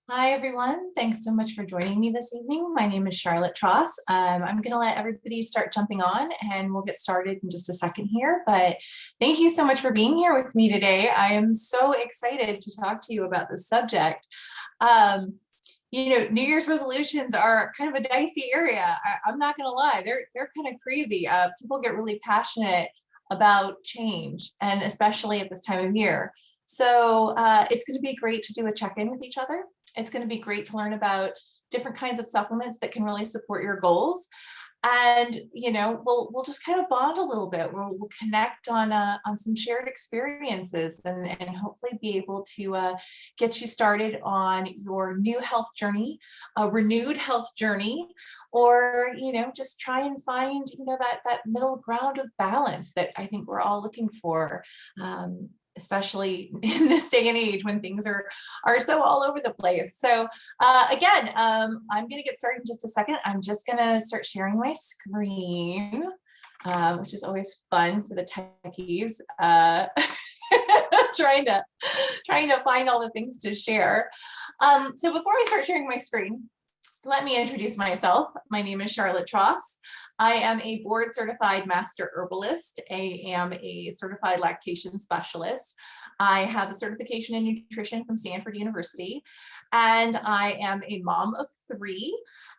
Hi, everyone. Thanks so much for joining me this evening. My name is Charlotte Tross. I'm going to let everybody start jumping on and we'll get started in just a second here. But thank you so much for being here with me today. I am so excited to talk to you about this subject. New Year's resolutions are kind of a dicey area. I'm not going to lie, they're kind of crazy. People get really passionate about change, and especially at this time of year. So it's going to be great to do a check-in with each other. It's going to be great to learn about different kinds of supplements that can really support your goals. And, we'll just kind of bond a little bit. We'll connect on some shared experiences and hopefully be able to get you started on your new health journey, a renewed health journey, or, just try and find, that middle ground of balance that I think we're all looking for. Especially in this day and age when things are so all over the place. So again, I'm going to get started in just a second. I'm just going to start sharing my screen, which is always fun for the techies. trying to find all the things to share. So before I start sharing my screen, let me introduce myself. My name is Charlotte Tross. I am a board certified master herbalist. I am a certified lactation specialist. I have a certification in nutrition from Stanford University, and I am a mom of 3,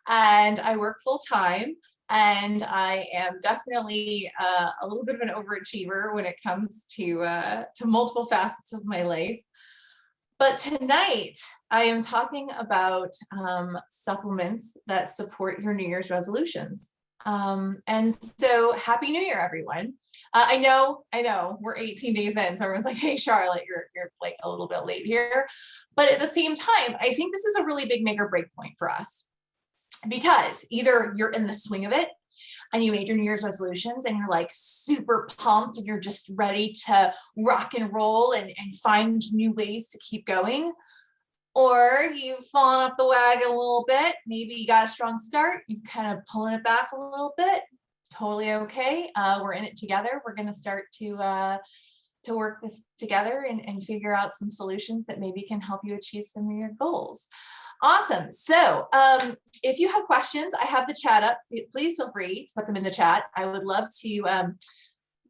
and I work full time. And I am definitely a little bit of an overachiever when it comes to multiple facets of my life. But tonight, I am talking about supplements that support your New Year's resolutions. And so happy New Year, everyone. I know, we're 18 days in, so everyone's like, hey, Charlotte, you're like a little bit late here. But at the same time, I think this is a really big make or break point for us, because either you're in the swing of it and you made your New Year's resolutions and you're like super pumped and you're just ready to rock and roll and find new ways to keep going. Or you've fallen off the wagon a little bit. Maybe you got a strong start, you're kind of pulling it back a little bit. Totally okay. We're in it together. We're going to start to work this together and figure out some solutions that maybe can help you achieve some of your goals. Awesome. So if you have questions, I have the chat up. Please feel free to put them in the chat. I would love to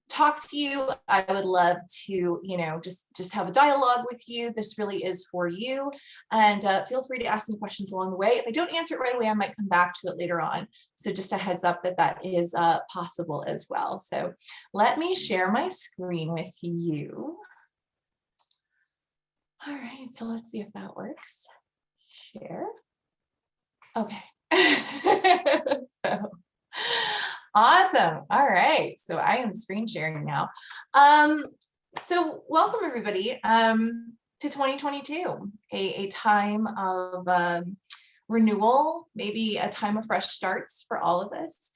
talk to you. I would love to, just have a dialogue with you. This really is for you. And feel free to ask me questions along the way. If I don't answer it right away, I might come back to it later on. So just a heads up that is possible as well. So let me share my screen with you. All right, so let's see if that works. Share. Okay. So awesome. All right. So I am screen sharing now. So welcome everybody to 2022, a time of renewal, maybe a time of fresh starts for all of us.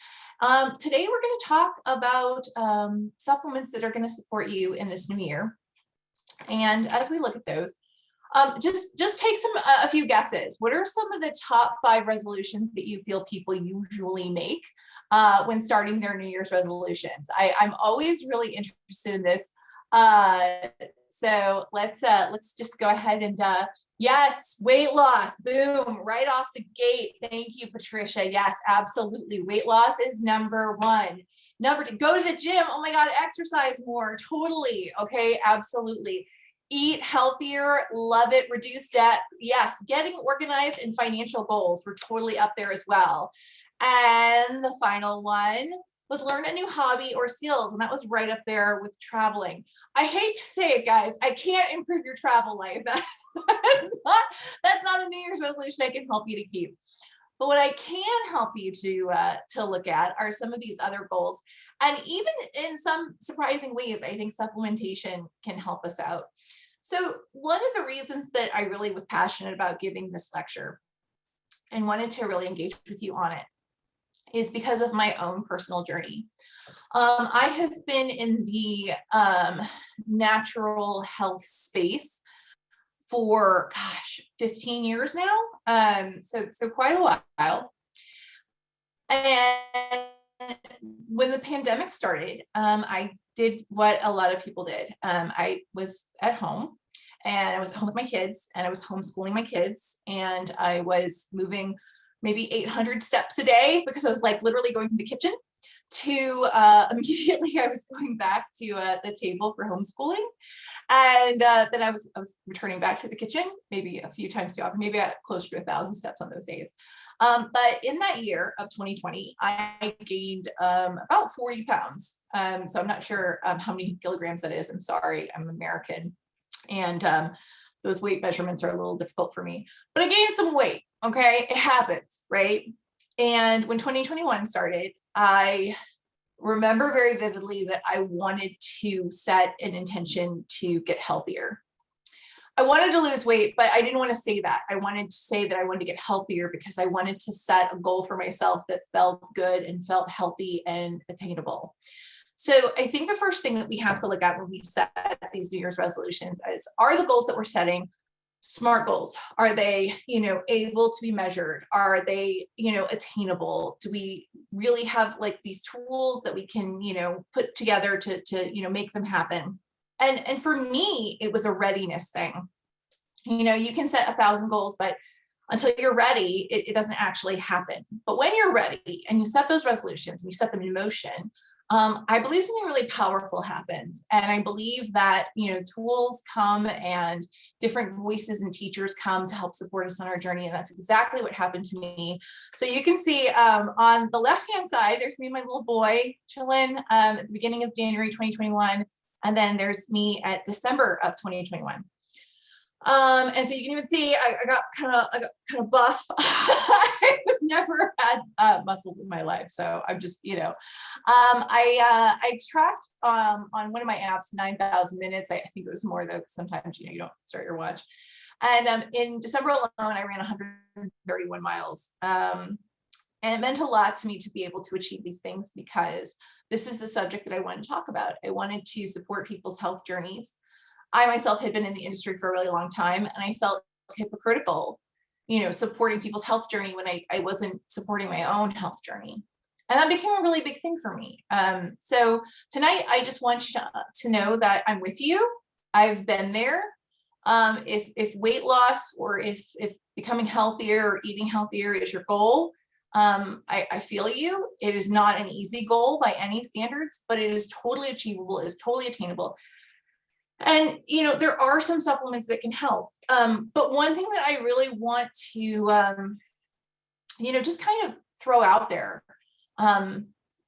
Today we're going to talk about supplements that are going to support you in this new year. And as we look at those, just take a few guesses. What are some of the top 5 resolutions that you feel people usually make when starting their New Year's resolutions? I'm always really interested in this. So let's just go ahead and yes, weight loss, boom, right off the gate. Thank you, Patricia. Yes, absolutely. Weight loss is number 1. Number 2, go to the gym. Oh my God, exercise more. Totally. Okay, absolutely. Eat healthier, love it, reduce debt. Yes, getting organized and financial goals were totally up there as well. And the final one was learn a new hobby or skills, and that was right up there with traveling. I hate to say it, guys, I can't improve your travel life. That's not a New Year's resolution I can help you to keep. But what I can help you to look at are some of these other goals. And even in some surprising ways, I think supplementation can help us out. So one of the reasons that I really was passionate about giving this lecture and wanted to really engage with you on it is because of my own personal journey. I have been in the natural health space for, 15 years now. So quite a while. And when the pandemic started, I did what a lot of people did. I was at home and I was home with my kids, and I was homeschooling my kids, and I was moving maybe 800 steps a day because I was like literally going from the kitchen to immediately I was going back to the table for homeschooling. And then I was returning back to the kitchen, maybe a few times too often, maybe I got closer to 1,000 steps on those days. But in that year of 2020, I gained about 40 pounds. So I'm not sure how many kilograms that is. I'm sorry, I'm American. And those weight measurements are a little difficult for me, but I gained some weight. Okay, it happens, right? And when 2021 started, I remember very vividly that I wanted to set an intention to get healthier. I wanted to lose weight, but I didn't want to say that. I wanted to say that I wanted to get healthier because I wanted to set a goal for myself that felt good and felt healthy and attainable. So I think the first thing that we have to look at when we set these New Year's resolutions is, are the goals that we're setting smart goals? Are they, able to be measured? Are they, attainable? Do we really have like these tools that we can, put together to make them happen? And for me, it was a readiness thing. You can set 1,000 goals, but until you're ready, it doesn't actually happen. But when you're ready and you set those resolutions and you set them in motion, I believe something really powerful happens. And I believe that, tools come and different voices and teachers come to help support us on our journey. And that's exactly what happened to me. So you can see on the left-hand side, there's me and my little boy chilling at the beginning of January 2021. And then there's me at December of 2021. And so you can even see I got kind of buff. I've never had muscles in my life, so I'm just I tracked on one of my apps 9,000 minutes. I think it was more though. Sometimes you don't start your watch. And in December alone, I ran 131 miles. And it meant a lot to me to be able to achieve these things because this is the subject that I wanted to talk about. I wanted to support people's health journeys. I myself had been in the industry for a really long time, and I felt hypocritical, supporting people's health journey when I wasn't supporting my own health journey. And that became a really big thing for me. So tonight, I just want you to know that I'm with you. I've been there. If weight loss or if becoming healthier or eating healthier is your goal, I feel you. It is not an easy goal by any standards, but it is totally achievable, it is totally attainable. And, there are some supplements that can help. But one thing that I really want to, just kind of throw out there,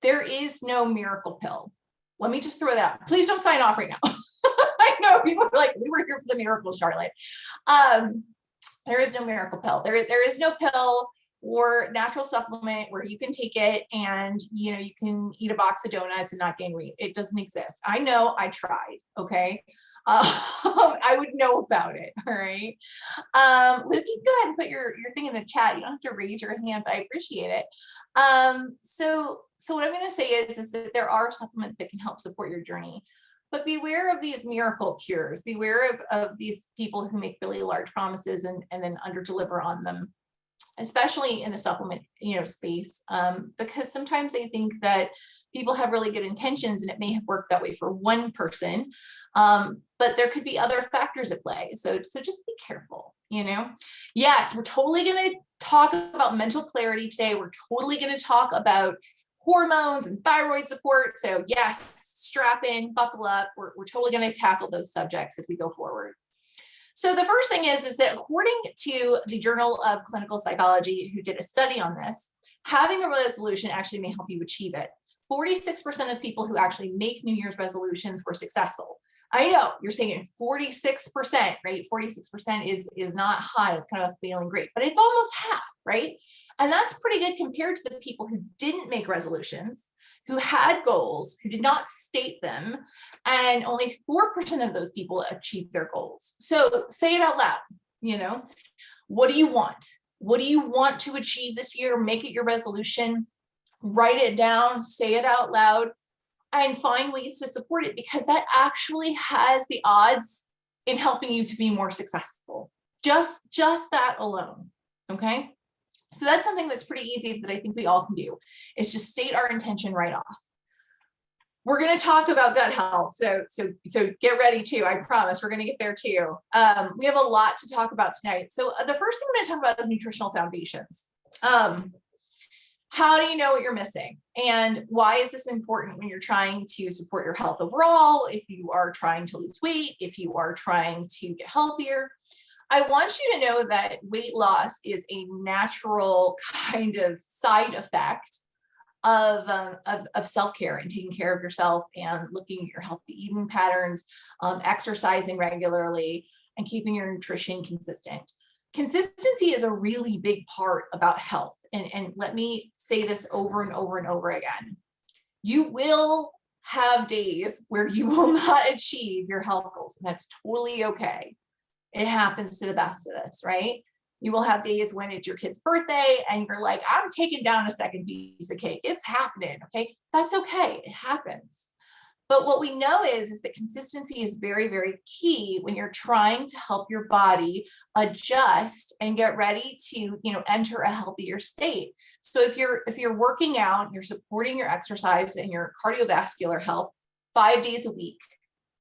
there is no miracle pill. Let me just throw that out. Please don't sign off right now. I know people are like, we were here for the miracle, Charlotte. There is no miracle pill. There is no pill or natural supplement where you can take it and, you can eat a box of donuts and not gain weight. It doesn't exist. I know, I tried. Okay. I would know about it. All right. Lukey, go ahead and put your thing in the chat. You don't have to raise your hand, but I appreciate it. So what I'm going to say is that there are supplements that can help support your journey, but beware of these miracle cures. Beware of these people who make really large promises and then under deliver on them, especially in the supplement, space, because sometimes I think that people have really good intentions and it may have worked that way for one person, but there could be other factors at play. So just be careful, Yes, we're totally going to talk about mental clarity today. We're totally going to talk about hormones and thyroid support. So yes, strap in, buckle up. We're totally going to tackle those subjects as we go forward. So the first thing is that according to the Journal of Clinical Psychology, who did a study on this, having a resolution actually may help you achieve it. 46% of people who actually make New Year's resolutions were successful. I know you're saying 46%, right? 46% is not high. It's kind of a failing rate, but it's almost half, right? And that's pretty good compared to the people who didn't make resolutions, who had goals, who did not state them, and only 4% of those people achieved their goals. So say it out loud, what do you want? What do you want to achieve this year? Make it your resolution, write it down, say it out loud, and find ways to support it, because that actually has the odds in helping you to be more successful. Just that alone, okay? So that's something that's pretty easy that I think we all can do, is just state our intention right off. We're going to talk about gut health. So get ready too. I promise we're going to get there too. We have a lot to talk about tonight. So the first thing I'm going to talk about is nutritional foundations. How do you know what you're missing? And why is this important when you're trying to support your health overall? If you are trying to lose weight, if you are trying to get healthier, I want you to know that weight loss is a natural kind of side effect of self-care and taking care of yourself and looking at your healthy eating patterns, exercising regularly, and keeping your nutrition consistent. Consistency is a really big part about health. And let me say this over and over and over again. You will have days where you will not achieve your health goals, and that's totally okay. It happens to the best of us, right? You will have days when it's your kid's birthday and you're like, I'm taking down a second piece of cake. It's happening, okay? That's okay, it happens. But what we know is that consistency is very, very key when you're trying to help your body adjust and get ready to, enter a healthier state. So if you're working out, you're supporting your exercise and your cardiovascular health 5 days a week,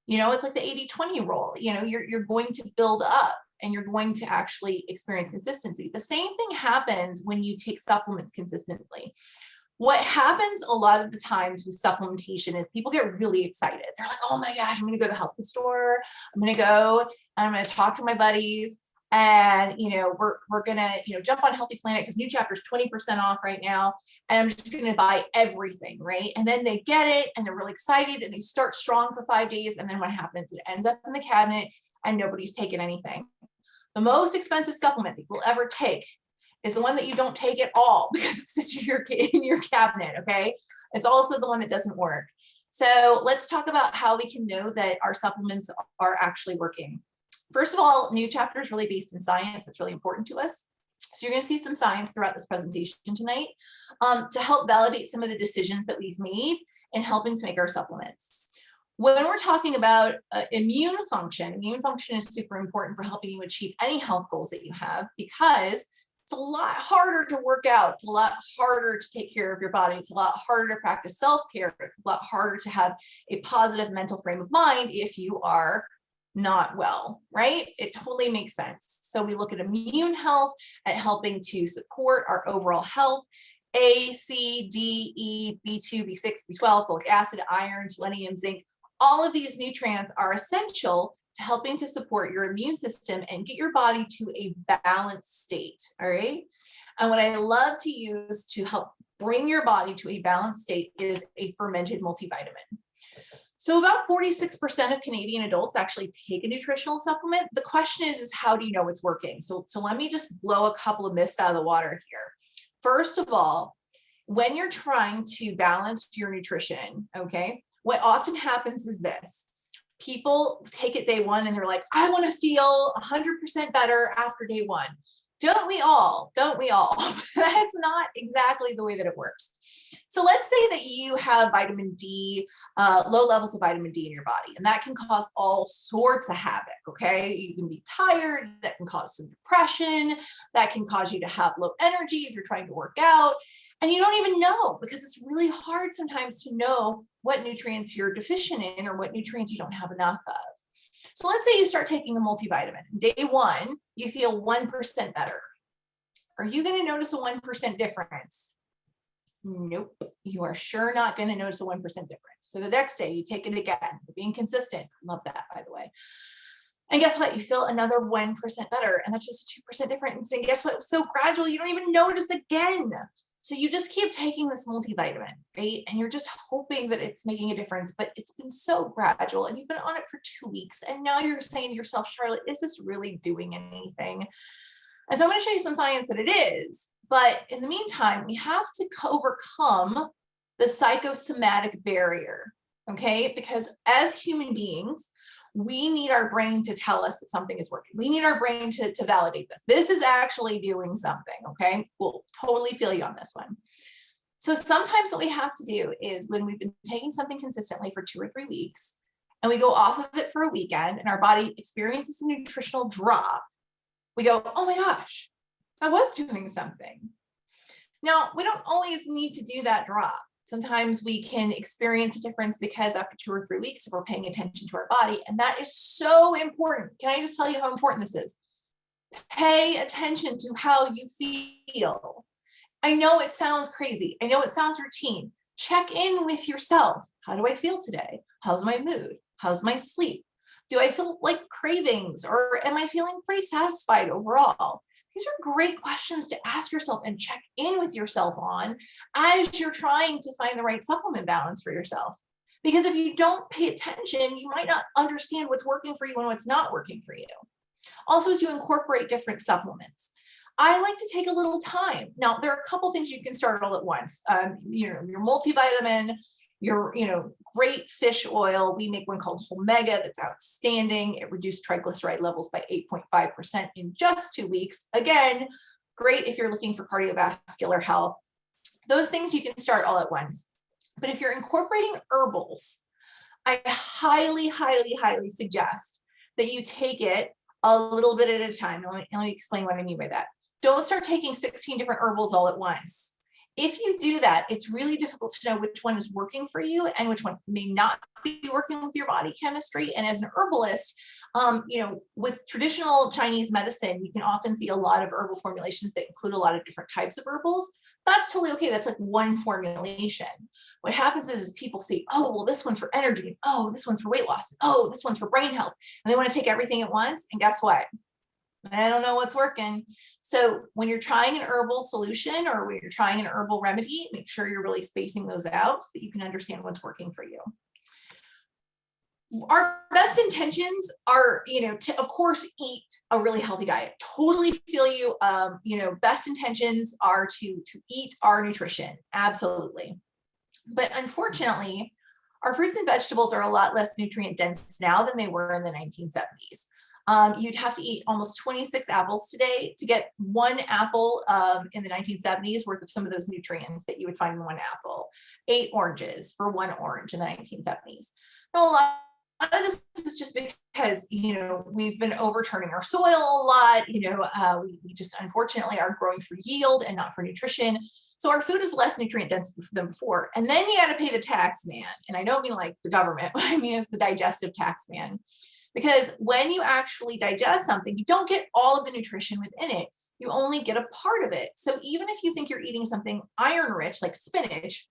it's like the 80-20 rule. You're going to build up and you're going to actually experience consistency. The same thing happens when you take supplements consistently. What happens a lot of the times with supplementation is people get really excited. They're like, oh my gosh, I'm going to go to the health food store. I'm going to go and I'm going to talk to my buddies. And, we're going to, jump on Healthy Planet because new chapter is 20% off right now. And I'm just going to buy everything, right? And then they get it and they're really excited and they start strong for 5 days. And then what happens? It ends up in the cabinet and nobody's taken anything. The most expensive supplement that you'll ever take is the one that you don't take at all because it sits in your cabinet, okay? It's also the one that doesn't work. So let's talk about how we can know that our supplements are actually working. First of all, new chapter is really based in science. It's really important to us. So you're going to see some science throughout this presentation tonight to help validate some of the decisions that we've made in helping to make our supplements. When we're talking about immune function is super important for helping you achieve any health goals that you have because it's a lot harder to work out. It's a lot harder to take care of your body. It's a lot harder to practice self-care. It's a lot harder to have a positive mental frame of mind if you are not well, right? It totally makes sense. So we look at immune health, at helping to support our overall health. A, C, D, E, B2, B6, B12, folic acid, iron, selenium, zinc. All of these nutrients are essential to helping to support your immune system and get your body to a balanced state, all right? And what I love to use to help bring your body to a balanced state is a fermented multivitamin. So about 46% of Canadian adults actually take a nutritional supplement. The question is how do you know it's working? So let me just blow a couple of myths out of the water here. First of all, when you're trying to balance your nutrition, okay, what often happens is this. People take it day one and they're like, I want to feel 100% better after day one. Don't we all? That's not exactly the way that it works. So let's say that you have vitamin D, low levels of vitamin D in your body, and that can cause all sorts of havoc, okay? You can be tired, that can cause some depression, that can cause you to have low energy if you're trying to work out, and you don't even know because it's really hard sometimes to know what nutrients you're deficient in or what nutrients you don't have enough of. So let's say you start taking a multivitamin. Day one, you feel 1% better. Are you going to notice a 1% difference? Nope. You are sure not going to notice a 1% difference. So the next day you take it again. You're being consistent. Love that, by the way. And guess what? You feel another 1% better. And that's just a 2% difference. And guess what? It was so gradual, you don't even notice again. So you just keep taking this multivitamin, right? And you're just hoping that it's making a difference, but it's been so gradual and you've been on it for 2 weeks. And now you're saying to yourself, Charlotte, is this really doing anything? And so I'm going to show you some science that it is. But in the meantime, we have to overcome the psychosomatic barrier, okay? Because as human beings, we need our brain to tell us that something is working. We need our brain to validate this. This is actually doing something, okay? We'll totally feel you on this one. So sometimes what we have to do is when we've been taking something consistently for 2 or 3 weeks, and we go off of it for a weekend, and our body experiences a nutritional drop, we go, oh my gosh, I was doing something. Now, we don't always need to do that drop. Sometimes we can experience a difference because after 2 or 3 weeks, if we're paying attention to our body, and that is so important. Can I just tell you how important this is? Pay attention to how you feel. I know it sounds crazy. I know it sounds routine. Check in with yourself. How do I feel today? How's my mood? How's my sleep? Do I feel like cravings, or am I feeling pretty satisfied overall? These are great questions to ask yourself and check in with yourself on as you're trying to find the right supplement balance for yourself. Because if you don't pay attention, you might not understand what's working for you and what's not working for you. Also, as you incorporate different supplements, I like to take a little time. Now, there are a couple things you can start all at once. Your multivitamin, your great fish oil. We make one called Omega that's outstanding. It reduced triglyceride levels by 8.5% in just 2 weeks. Again, great if you're looking for cardiovascular health. Those things you can start all at once. But if you're incorporating herbals, I highly, highly, highly suggest that you take it a little bit at a time. Let me explain what I mean by that. Don't start taking 16 different herbals all at once. If you do that, it's really difficult to know which one is working for you and which one may not be working with your body chemistry. And as an herbalist, with traditional Chinese medicine, you can often see a lot of herbal formulations that include a lot of different types of herbals. That's totally okay. That's like one formulation. What happens is people see, oh, well, this one's for energy. Oh, this one's for weight loss. Oh, this one's for brain health. And they want to take everything at once. And guess what? I don't know what's working. So when you're trying an herbal solution or when you're trying an herbal remedy, make sure you're really spacing those out so that you can understand what's working for you. Our best intentions are, to of course eat a really healthy diet. Totally feel you. Best intentions are to eat our nutrition. Absolutely. But unfortunately, our fruits and vegetables are a lot less nutrient dense now than they were in the 1970s. You'd have to eat almost 26 apples today to get one apple in the 1970s worth of some of those nutrients that you would find in one apple. 8 oranges for one orange in the 1970s. Now, a lot of this is just because, we've been overturning our soil a lot. We just unfortunately are growing for yield and not for nutrition. So our food is less nutrient dense than before. And then you got to pay the tax man. And I don't mean like the government, but I mean it's the digestive tax man. Because when you actually digest something, you don't get all of the nutrition within it. You only get a part of it. So even if you think you're eating something iron rich like spinach,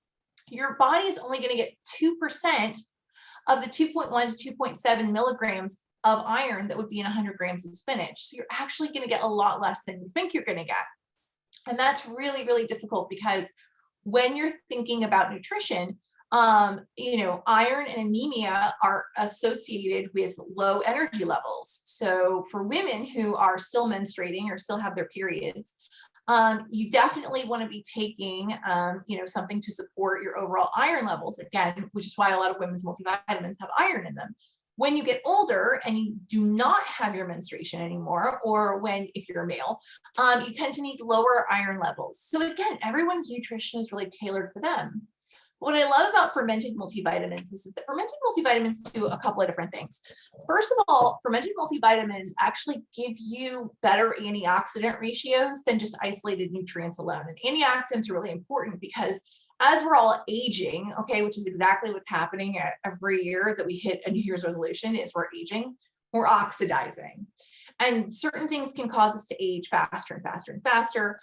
your body is only going to get 2% of the 2.1 to 2.7 milligrams of iron that would be in 100 grams of spinach. So you're actually going to get a lot less than you think you're going to get. And that's really, really difficult because when you're thinking about nutrition, iron and anemia are associated with low energy levels. So for women who are still menstruating or still have their periods, you definitely want to be taking, something to support your overall iron levels, again, which is why a lot of women's multivitamins have iron in them. When you get older and you do not have your menstruation anymore, or if you're a male, you tend to need lower iron levels. So again, everyone's nutrition is really tailored for them. What I love about fermented multivitamins is that fermented multivitamins do a couple of different things. First of all, fermented multivitamins actually give you better antioxidant ratios than just isolated nutrients alone. And antioxidants are really important because as we're all aging, which is exactly what's happening every year that we hit a New Year's resolution is we're aging, we're oxidizing. And certain things can cause us to age faster and faster and faster.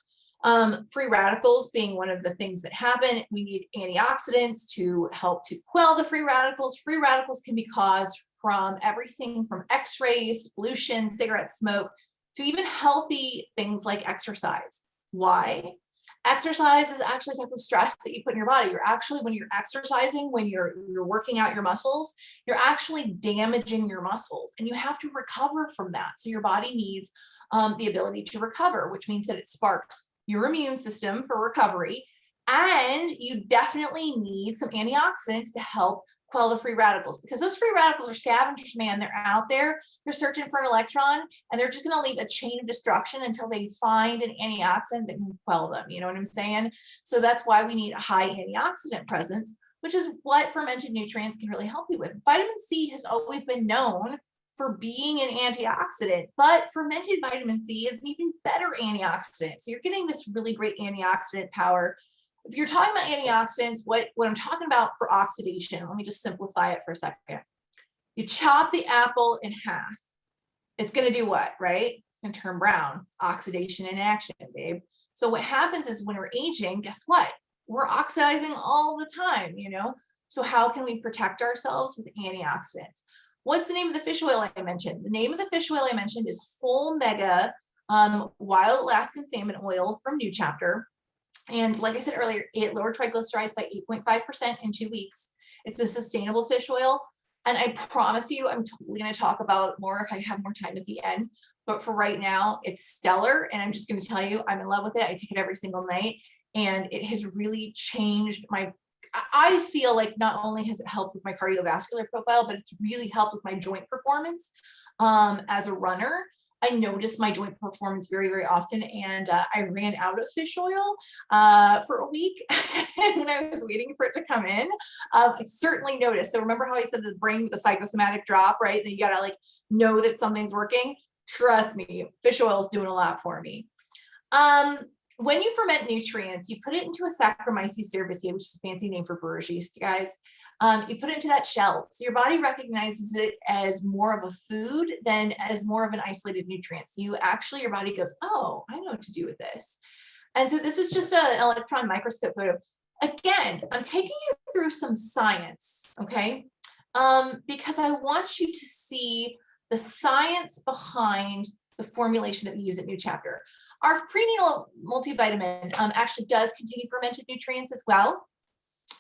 Free radicals being one of the things that happen. We need antioxidants to help to quell the free radicals. Free radicals can be caused from everything from x-rays, pollution, cigarette smoke, to even healthy things like exercise. Why? Exercise is actually a type of stress that you put in your body. When you're exercising, when you're working out your muscles, you're actually damaging your muscles and you have to recover from that. So your body needs the ability to recover, which means that it sparks your immune system for recovery. And you definitely need some antioxidants to help quell the free radicals, because those free radicals are scavengers, man. They're out there, they're searching for an electron, and they're just going to leave a chain of destruction until they find an antioxidant that can quell them. You know what I'm saying? So that's why we need a high antioxidant presence, which is what fermented nutrients can really help you with. Vitamin C has always been known for being an antioxidant, but fermented vitamin C is an even better antioxidant. So you're getting this really great antioxidant power If you're talking about antioxidants, what I'm talking about for oxidation, let me just simplify it for a second. You chop the apple in half. It's going to do what, right? It's going to turn brown. It's oxidation in action, babe. So what happens is when we're aging, guess what? We're oxidizing all the time, you know? So how can we protect ourselves with antioxidants? What's the name of the fish oil I mentioned? The name of the fish oil I mentioned is Whole Mega Wild Alaskan Salmon Oil from New Chapter. And like I said earlier, it lowered triglycerides by 8.5% in 2 weeks. It's a sustainable fish oil. And I promise you, I'm totally going to talk about more if I have more time at the end. But for right now, it's stellar. And I'm just going to tell you, I'm in love with it. I take it every single night. And it has really changed I feel like not only has it helped with my cardiovascular profile, but it's really helped with my joint performance as a runner. I noticed my joint performance very, very often, and I ran out of fish oil for a week. And when I was waiting for it to come in, I certainly noticed. So remember how I said the brain, the psychosomatic drop, right? That you gotta like know that something's working. Trust me, fish oil is doing a lot for me. When you ferment nutrients, you put it into a Saccharomyces cerevisiae, which is a fancy name for brewer's yeast, guys. You put it into that shell. So your body recognizes it as more of a food than as more of an isolated nutrient. So your body goes, oh, I know what to do with this. And so this is just an electron microscope photo. Again, I'm taking you through some science, okay? Because I want you to see the science behind the formulation that we use at New Chapter. Our prenatal multivitamin actually does contain fermented nutrients as well.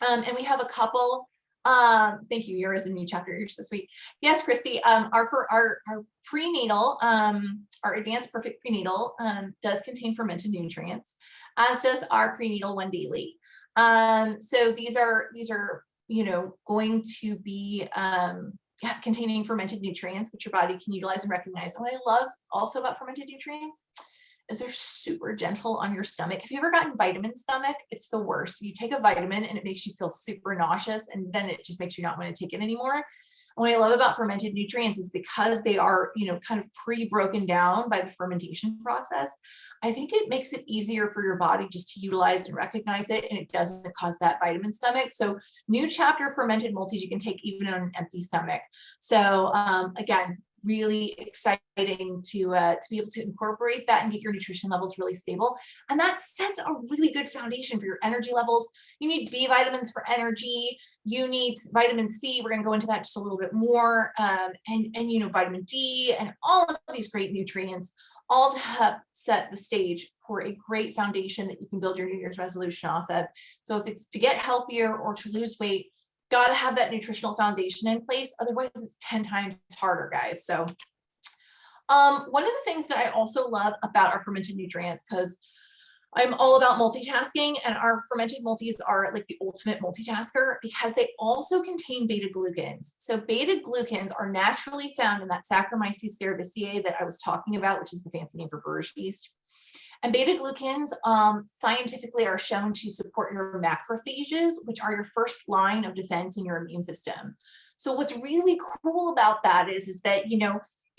And we have a couple. Thank you. Yours is a New Chapter. You're so sweet. Yes, Christy. Our prenatal, our Advanced Perfect Prenatal does contain fermented nutrients, as does our Prenatal One Daily. So these are going to be containing fermented nutrients, which your body can utilize and recognize. And what I love also about fermented nutrients is they're super gentle on your stomach. Have you ever gotten vitamin stomach? It's the worst. You take a vitamin and it makes you feel super nauseous, and then it just makes you not want to take it anymore. And what I love about fermented nutrients is because they are, kind of pre-broken down by the fermentation process, I think it makes it easier for your body just to utilize and recognize it, and it doesn't cause that vitamin stomach. So New Chapter fermented multis you can take even on an empty stomach. So again, really exciting to be able to incorporate that and get your nutrition levels really stable. And that sets a really good foundation for your energy levels. You need B vitamins for energy. You need vitamin C. We're going to go into that just a little bit more. And vitamin D and all of these great nutrients, all to help set the stage for a great foundation that you can build your New Year's resolution off of. So if it's to get healthier or to lose weight, got to have that nutritional foundation in place. Otherwise, it's 10 times harder, guys. So one of the things that I also love about our fermented nutrients, because I'm all about multitasking, and our fermented multis are like the ultimate multitasker because they also contain beta glucans. So beta glucans are naturally found in that Saccharomyces cerevisiae that I was talking about, which is the fancy name for brewer's yeast. And beta glucans scientifically are shown to support your macrophages, which are your first line of defense in your immune system. So what's really cool about that is that,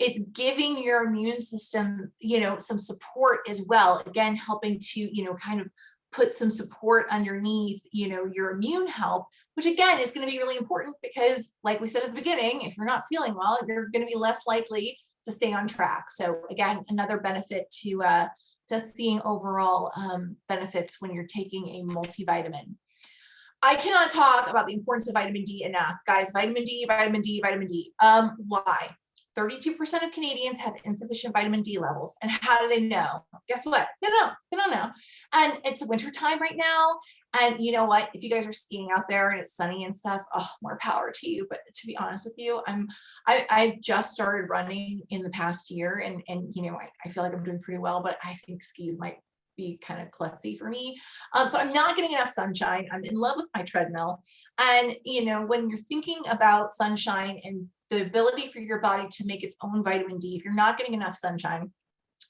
it's giving your immune system, some support as well. Again, helping to, kind of put some support underneath, your immune health, which again is going to be really important because, like we said at the beginning, if you're not feeling well, you're going to be less likely to stay on track. So again, another benefit to seeing overall benefits when you're taking a multivitamin. I cannot talk about the importance of vitamin D enough, guys. Vitamin D. Why? 32% of Canadians have insufficient vitamin D levels. And how do they know? Guess what? They don't know. And it's winter time right now. And you know what? If you guys are skiing out there and it's sunny and stuff, more power to you. But to be honest with you, I've just started running in the past year, and I feel like I'm doing pretty well, but I think skis might be kind of klutzy for me. So I'm not getting enough sunshine. I'm in love with my treadmill. And, when you're thinking about sunshine and the ability for your body to make its own vitamin D, if you're not getting enough sunshine,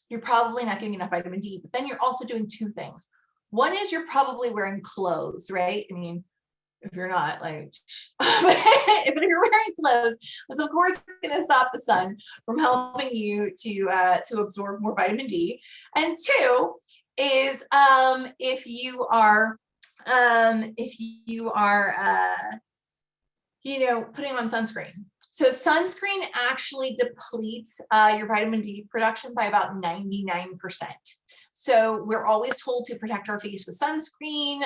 you're probably not getting enough vitamin D. But then you're also doing two things. One is you're probably wearing clothes, right? I mean, if you're not but if you're wearing clothes, it's of course going to stop the sun from helping you to absorb more vitamin D. And two is if you are if you are, putting on sunscreen. So sunscreen actually depletes your vitamin D production by about 99%. So we're always told to protect our face with sunscreen,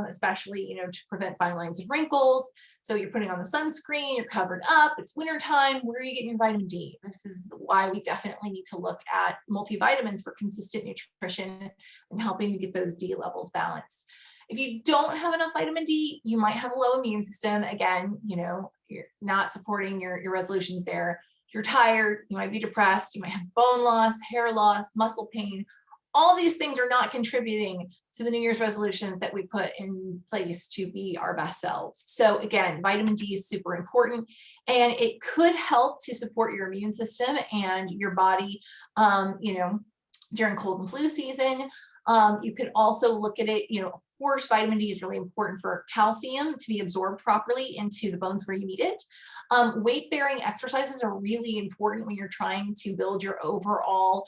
especially, to prevent fine lines and wrinkles. So you're putting on the sunscreen, you're covered up, it's wintertime, where are you getting your vitamin D? This is why we definitely need to look at multivitamins for consistent nutrition and helping to get those D levels balanced. If you don't have enough vitamin D, you might have a low immune system. Again, you're not supporting your resolutions there. You're tired, you might be depressed, you might have bone loss, hair loss, muscle pain. All these things are not contributing to the New Year's resolutions that we put in place to be our best selves. So again, vitamin D is super important, and it could help to support your immune system and your body, during cold and flu season. You could also look at it, of course, vitamin D is really important for calcium to be absorbed properly into the bones where you need it. Weight-bearing exercises are really important when you're trying to build your overall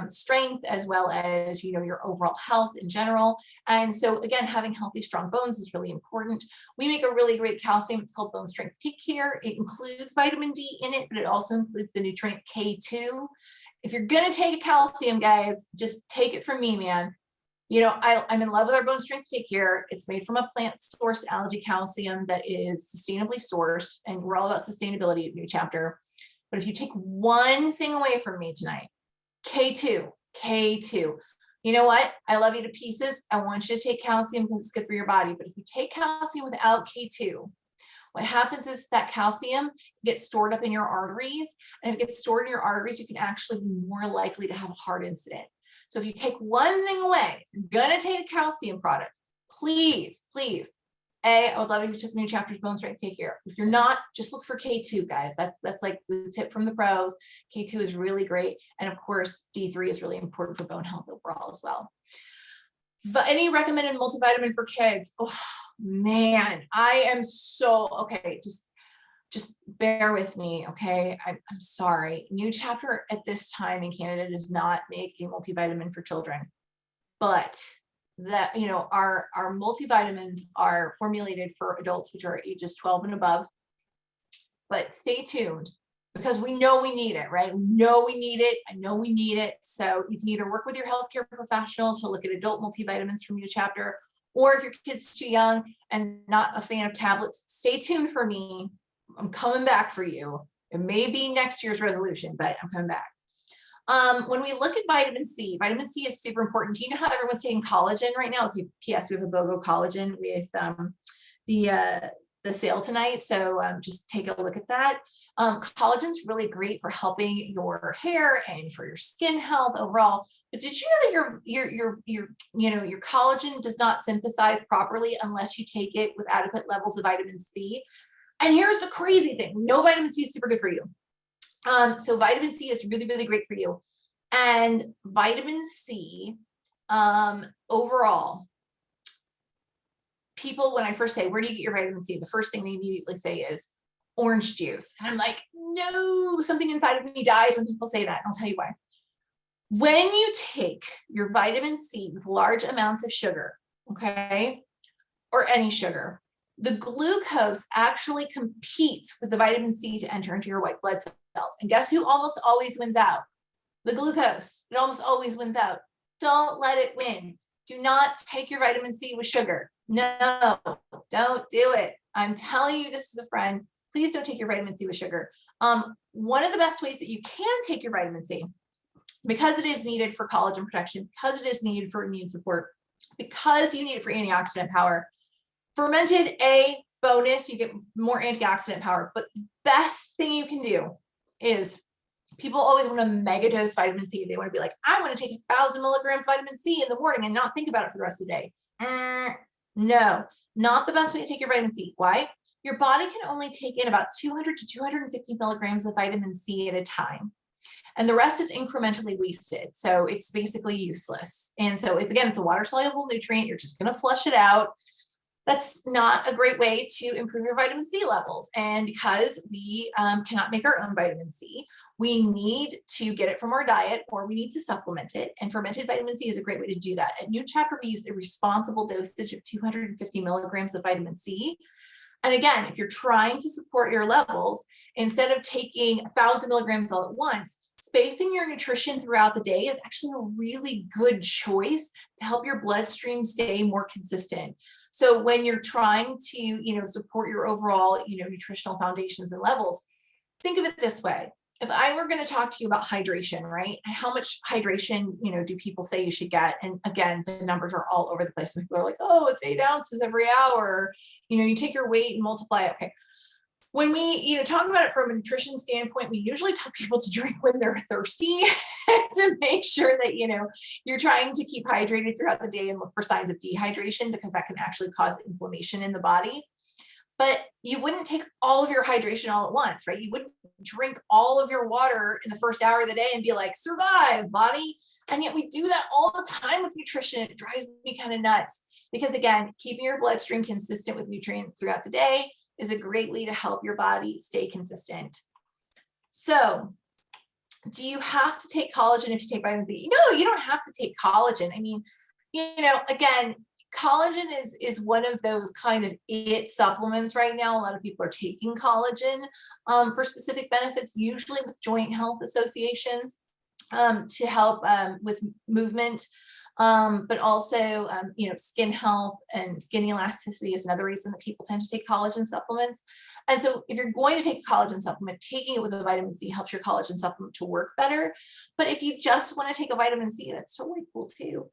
strength, as well as, your overall health in general. And so again, having healthy, strong bones is really important. We make a really great calcium. It's called Bone Strength Take Care. It includes vitamin D in it, but it also includes the nutrient K2. If you're going to take a calcium, guys, just take it from me, man. I'm in love with our Bone Strength Take Care. It's made from a plant-sourced algae calcium that is sustainably sourced, and we're all about sustainability at New Chapter. But if you take one thing away from me tonight, K2. You know what? I love you to pieces. I want you to take calcium because it's good for your body. But if you take calcium without K2, what happens is that calcium gets stored up in your arteries, and if it gets stored in your arteries, you can actually be more likely to have a heart incident. So if you take one thing away, if you're gonna take a calcium product, please, I would love if you took New Chapter's Bone Strength Take Care. If you're not, just look for K2, guys. That's like the tip from the pros. K2 is really great, and of course, D3 is really important for bone health overall as well. But any recommended multivitamin for kids? Oh man, I am so okay. Just bear with me, okay? I'm sorry. New Chapter at this time in Canada does not make a multivitamin for children, but that our multivitamins are formulated for adults, which are ages 12 and above. But stay tuned, because we know we need it, right? We know we need it. I know we need it. So you can either work with your healthcare professional to look at adult multivitamins from New Chapter, or if your kid's too young and not a fan of tablets, stay tuned for me. I'm coming back for you. It may be next year's resolution, but I'm coming back. When we look at vitamin C is super important. Do you know how everyone's taking collagen right now? Okay, P.S. We have a BOGO collagen with the sale tonight. So just take a look at that. Collagen's really great for helping your hair and for your skin health overall. But did you know that your collagen does not synthesize properly unless you take it with adequate levels of vitamin C? And here's the crazy thing. No, vitamin C is super good for you. So vitamin C is really, really great for you. And vitamin C, overall, people, when I first say, where do you get your vitamin C? The first thing they immediately say is orange juice. And I'm like, no, something inside of me dies when people say that. And I'll tell you why. When you take your vitamin C with large amounts of sugar, okay, or any sugar, the glucose actually competes with the vitamin C to enter into your white blood cells. And guess who almost always wins out? The glucose. It almost always wins out. Don't let it win. Do not take your vitamin C with sugar. No, don't do it. I'm telling you this as a friend. Please don't take your vitamin C with sugar. One of the best ways that you can take your vitamin C, because it is needed for collagen protection, because it is needed for immune support, because you need it for antioxidant power. Fermented, a bonus, you get more antioxidant power, but the best thing you can do is, people always want to mega dose vitamin C. They want to be like, I want to take 1,000 milligrams vitamin C in the morning and not think about it for the rest of the day. No, not the best way to take your vitamin C. Why? Your body can only take in about 200 to 250 milligrams of vitamin C at a time. And the rest is incrementally wasted. So it's basically useless. And so it's a water soluble nutrient. You're just going to flush it out. That's not a great way to improve your vitamin C levels. And because we cannot make our own vitamin C, we need to get it from our diet, or we need to supplement it. And fermented vitamin C is a great way to do that. At New Chapter, we use a responsible dosage of 250 milligrams of vitamin C. And again, if you're trying to support your levels, instead of taking 1,000 milligrams all at once, spacing your nutrition throughout the day is actually a really good choice to help your bloodstream stay more consistent. So when you're trying to, support your overall, nutritional foundations and levels, think of it this way. If I were going to talk to you about hydration, right? How much hydration, do people say you should get? And again, the numbers are all over the place. People are like, oh, it's 8 ounces every hour. You take your weight and multiply it. Okay. When we, talk about it from a nutrition standpoint, we usually tell people to drink when they're thirsty to make sure that, you're trying to keep hydrated throughout the day and look for signs of dehydration, because that can actually cause inflammation in the body. But you wouldn't take all of your hydration all at once, right? You wouldn't drink all of your water in the first hour of the day and be like, survive, body. And yet we do that all the time with nutrition. It drives me kind of nuts because, again, keeping your bloodstream consistent with nutrients throughout the day is a great way to help your body stay consistent. So do you have to take collagen if you take vitamin C? No, you don't have to take collagen. I mean, again, collagen is one of those kind of it supplements right now. A lot of people are taking collagen for specific benefits, usually with joint health associations, to help with movement. But also, skin health and skin elasticity is another reason that people tend to take collagen supplements. And so if you're going to take a collagen supplement, taking it with a vitamin C helps your collagen supplement to work better. But if you just want to take a vitamin C, that's totally cool too.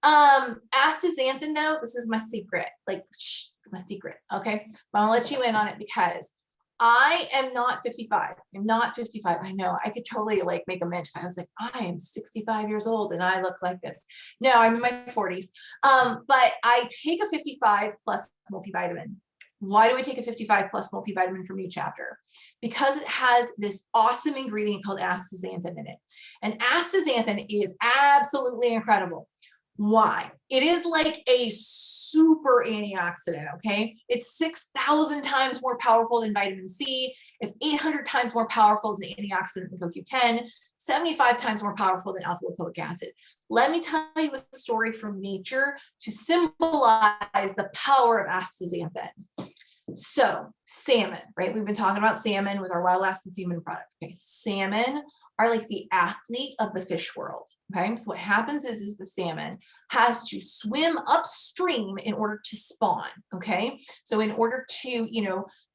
Astaxanthin, though, this is my secret. It's my secret. Okay. But I'll let you in on it because I am not 55. I'm not 55. I know I could totally make a mint if I was like, I am 65 years old and I look like this. No, I'm in my 40s. But I take a 55 plus multivitamin. Why do I take a 55 plus multivitamin from New Chapter? Because it has this awesome ingredient called astaxanthin in it. And astaxanthin is absolutely incredible. Why? It is like a super antioxidant, okay? It's 6,000 times more powerful than vitamin C. It's 800 times more powerful as an antioxidant than CoQ10, 75 times more powerful than alpha lipoic acid. Let me tell you a story from nature to symbolize the power of astaxanthin. So salmon, right? We've been talking about salmon with our Wild Alaskan Salmon product. Okay, salmon are like the athlete of the fish world. Okay, so what happens is the salmon has to swim upstream in order to spawn. Okay, so in order to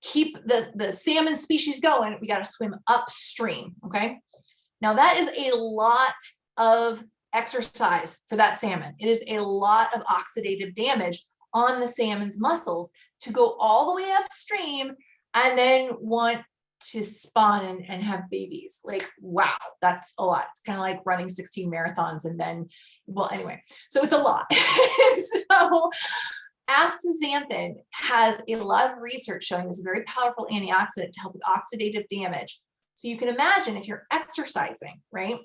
keep the salmon species going, we got to swim upstream. Okay, now that is a lot of exercise for that salmon. It is a lot of oxidative damage on the salmon's muscles to go all the way upstream and then want to spawn and have babies. Wow, that's a lot. It's kind of like running 16 marathons and then, anyway, so it's a lot. So astaxanthin has a lot of research showing this very powerful antioxidant to help with oxidative damage. So you can imagine if you're exercising, right,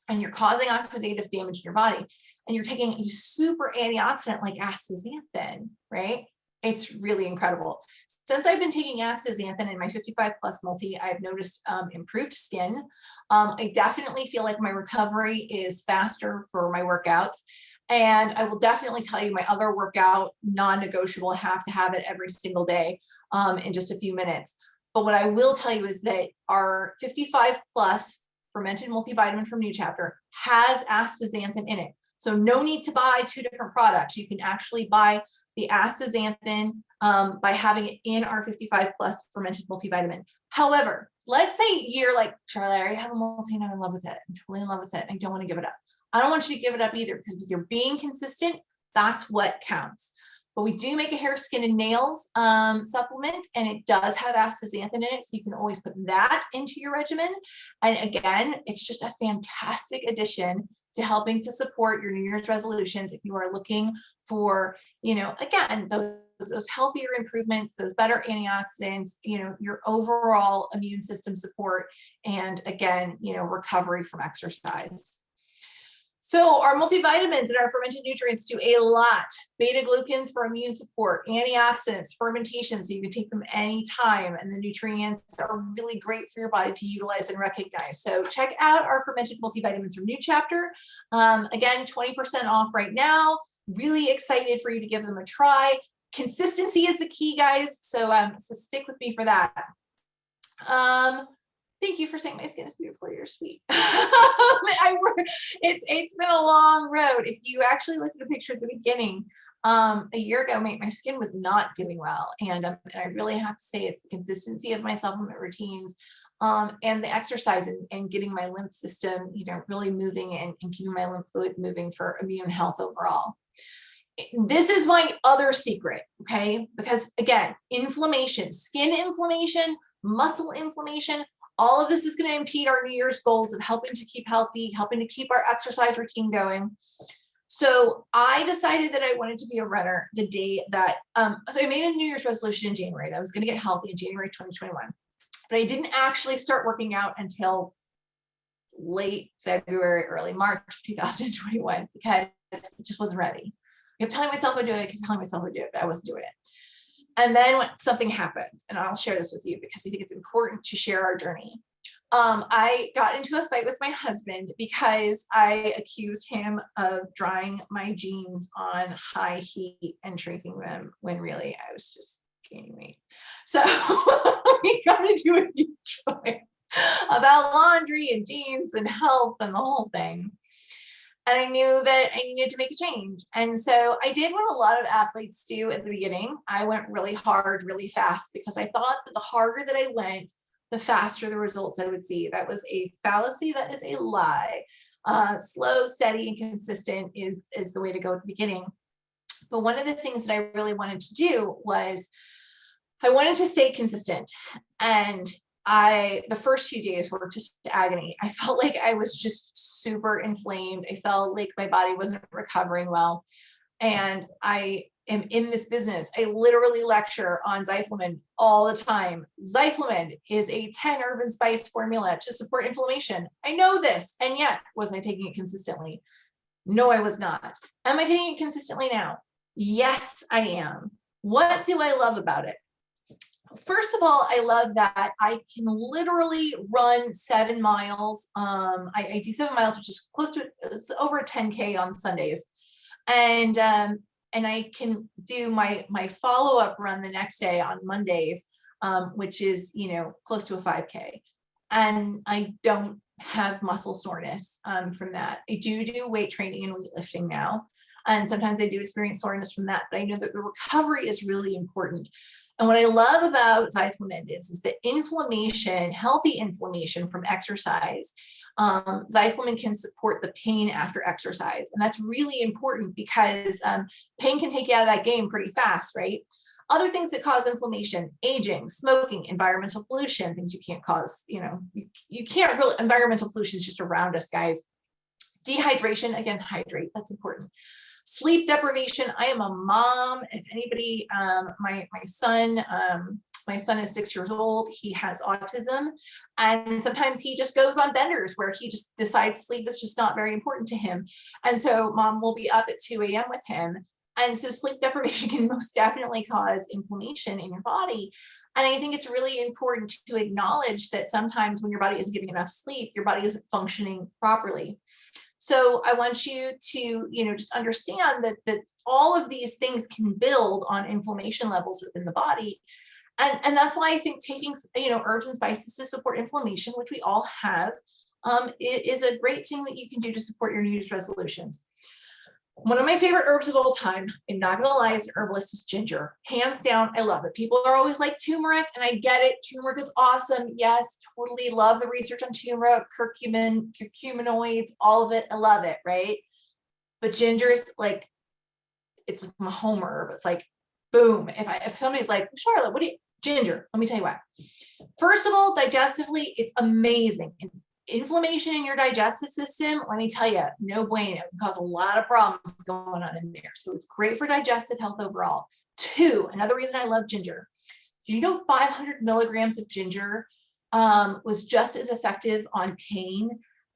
and you're causing oxidative damage in your body, and you're taking a super antioxidant like astaxanthin, right? It's really incredible. Since I've been taking astaxanthin in my 55 plus multi, I've noticed improved skin. I definitely feel like my recovery is faster for my workouts. And I will definitely tell you my other workout, non-negotiable, I have to have it every single day in just a few minutes. But what I will tell you is that our 55 plus fermented multivitamin from New Chapter has astaxanthin in it. So no need to buy two different products. You can actually buy the astaxanthin by having it in our 55 plus fermented multivitamin. However, let's say you're like, Charlie, I already have a multi and I'm in love with it. I'm totally in love with it. I don't want to give it up. I don't want you to give it up either, because if you're being consistent, that's what counts. But we do make a hair, skin, and nails supplement, and it does have astaxanthin in it, so you can always put that into your regimen. And again, it's just a fantastic addition to helping to support your New Year's resolutions if you are looking for, again, those healthier improvements, those better antioxidants, your overall immune system support, and again, recovery from exercise. So our multivitamins and our fermented nutrients do a lot. Beta glucans for immune support, antioxidants, fermentation, so you can take them anytime. And the nutrients are really great for your body to utilize and recognize. So check out our fermented multivitamins from New Chapter. Again, 20% off right now. Really excited for you to give them a try. Consistency is the key, guys. So stick with me for that. Thank you for saying my skin is beautiful. You're sweet. It's been a long road. If you actually look at a picture at the beginning, a year ago, my skin was not doing well. And I really have to say it's the consistency of my supplement routines and the exercise and getting my lymph system, really moving and keeping my lymph fluid moving for immune health overall. This is my other secret, okay? Because again, inflammation, skin inflammation, muscle inflammation, all of this is going to impede our New Year's goals of helping to keep healthy, helping to keep our exercise routine going. So I decided that I wanted to be a runner the day that, so I made a New Year's resolution in January that I was going to get healthy in January 2021. But I didn't actually start working out until late February, early March 2021 because I just wasn't ready. I kept telling myself I'd do it, I kept telling myself I'd do it, but I wasn't doing it. And then when something happened, and I'll share this with you because I think it's important to share our journey. I got into a fight with my husband because I accused him of drying my jeans on high heat and shrinking them when really I was just gaining weight. So we got into a huge fight about laundry and jeans and health and the whole thing. And I knew that I needed to make a change. And so I did what a lot of athletes do at the beginning. I went really hard, really fast, because I thought that the harder that I went, the faster the results I would see. That was a fallacy. That is a lie. Slow, steady, and consistent is the way to go at the beginning. But one of the things that I really wanted to do was I wanted to stay consistent. And the first few days were just agony. I felt like I was just super inflamed. I felt like my body wasn't recovering well. And I am in this business. I literally lecture on Zyflamin all the time. Zyflamin is a 10 herb and spice formula to support inflammation. I know this. And yet, was I taking it consistently? No, I was not. Am I taking it consistently now? Yes, I am. What do I love about it? First of all, I love that I can literally run 7 miles. I do 7 miles, which is close to it's over a 10K on Sundays. And I can do my follow-up run the next day on Mondays, which is, close to a 5K. And I don't have muscle soreness from that. I do weight training and weightlifting now. And sometimes I do experience soreness from that, but I know that the recovery is really important. And what I love about Zyflamin is the inflammation, healthy inflammation from exercise. Zyflamin can support the pain after exercise. And that's really important because pain can take you out of that game pretty fast, right? Other things that cause inflammation, aging, smoking, environmental pollution, things you can't cause, you can't really, environmental pollution is just around us, guys. Dehydration, again, hydrate, that's important. Sleep deprivation. I am a mom. If anybody, my son is 6 years old. He has autism, and sometimes he just goes on benders where he just decides sleep is just not very important to him. And so mom will be up at 2 a.m. with him. And so sleep deprivation can most definitely cause inflammation in your body. And I think it's really important to acknowledge that sometimes when your body isn't getting enough sleep, your body isn't functioning properly. So I want you to, just understand that all of these things can build on inflammation levels within the body. And that's why I think taking, herbs and spices to support inflammation, which we all have, is a great thing that you can do to support your New Year's resolutions. One of my favorite herbs of all time, I'm not going to lie, as an herbalist, is ginger. Hands down, I love it. People are always like turmeric, and I get it. Turmeric is awesome. Yes, totally love the research on turmeric, curcuminoids, all of it. I love it, right? But ginger is like, it's like my home herb. It's like, boom. If somebody's like, Charlotte, what do you, ginger, let me tell you what. First of all, digestively, it's amazing. Inflammation in your digestive system, let me tell you, no bueno. It can cause a lot of problems going on in there. So it's great for digestive health overall. 2, another reason I love ginger. Did you know 500 milligrams of ginger was just as effective on pain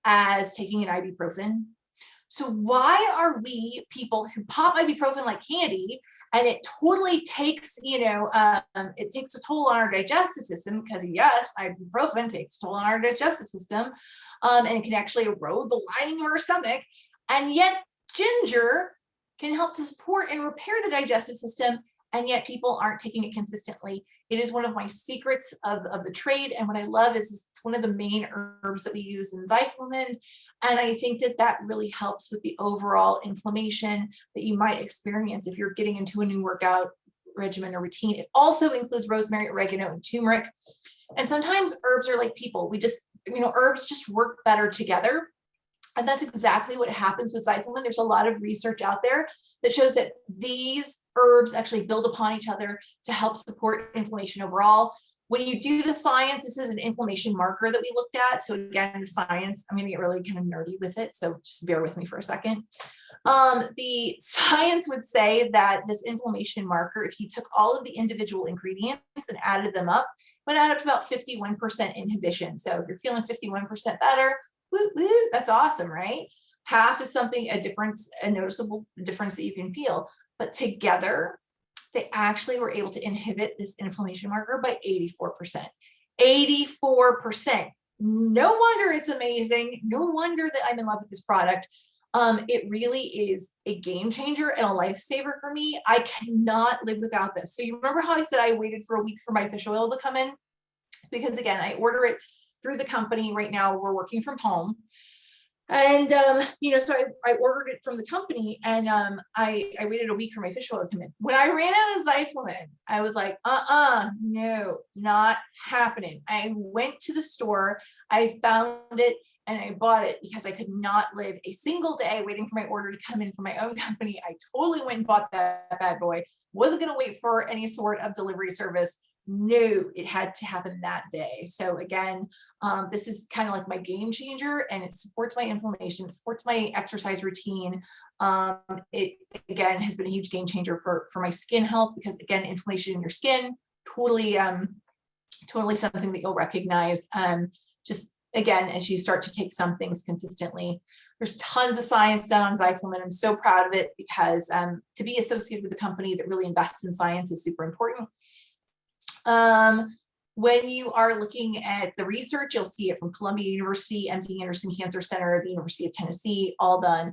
as taking an ibuprofen? So why are we people who pop ibuprofen like candy, and it totally takes, it takes a toll on our digestive system, because yes, ibuprofen takes a toll on our digestive system, and it can actually erode the lining of our stomach. And yet ginger can help to support and repair the digestive system, and yet people aren't taking it consistently. It is one of my secrets of the trade. And what I love is it's one of the main herbs that we use in Zyflamend. And I think that that really helps with the overall inflammation that you might experience if you're getting into a new workout regimen or routine. It also includes rosemary, oregano, and turmeric. And sometimes herbs are like people. We just, herbs just work better together. And that's exactly what happens with Zyflamend. There's a lot of research out there that shows that these herbs actually build upon each other to help support inflammation overall. When you do the science, this is an inflammation marker that we looked at. So again, the science, I'm going to get really kind of nerdy with it, so just bear with me for a second. The science would say that this inflammation marker, if you took all of the individual ingredients and added them up, would add up to about 51% inhibition. So if you're feeling 51% better, woo, woo, that's awesome, right? Half is something, a noticeable difference that you can feel. But together, they actually were able to inhibit this inflammation marker by 84%. 84%. No wonder it's amazing. No wonder that I'm in love with this product. It really is a game changer and a lifesaver for me. I cannot live without this. So you remember how I said I waited for a week for my fish oil to come in? Because again, I order it through the company. Right now we're working from home. And, so I ordered it from the company, and I waited a week for my fish oil to come in. When I ran out of Zyflamend, I was like, no, not happening. I went to the store, I found it, and I bought it because I could not live a single day waiting for my order to come in from my own company. I totally went and bought that bad boy. Wasn't going to wait for any sort of delivery service. No, it had to happen that day. So again, this is kind of like my game changer, and it supports my inflammation, supports my exercise routine. It again has been a huge game changer for my skin health, because again, inflammation in your skin, totally something that you'll recognize. Just again, as you start to take some things consistently. There's tons of science done on Zyflamend. I'm so proud of it, because to be associated with a company that really invests in science is super important. When you are looking at the research, you'll see it from Columbia University, MD Anderson Cancer Center, the University of Tennessee, all done.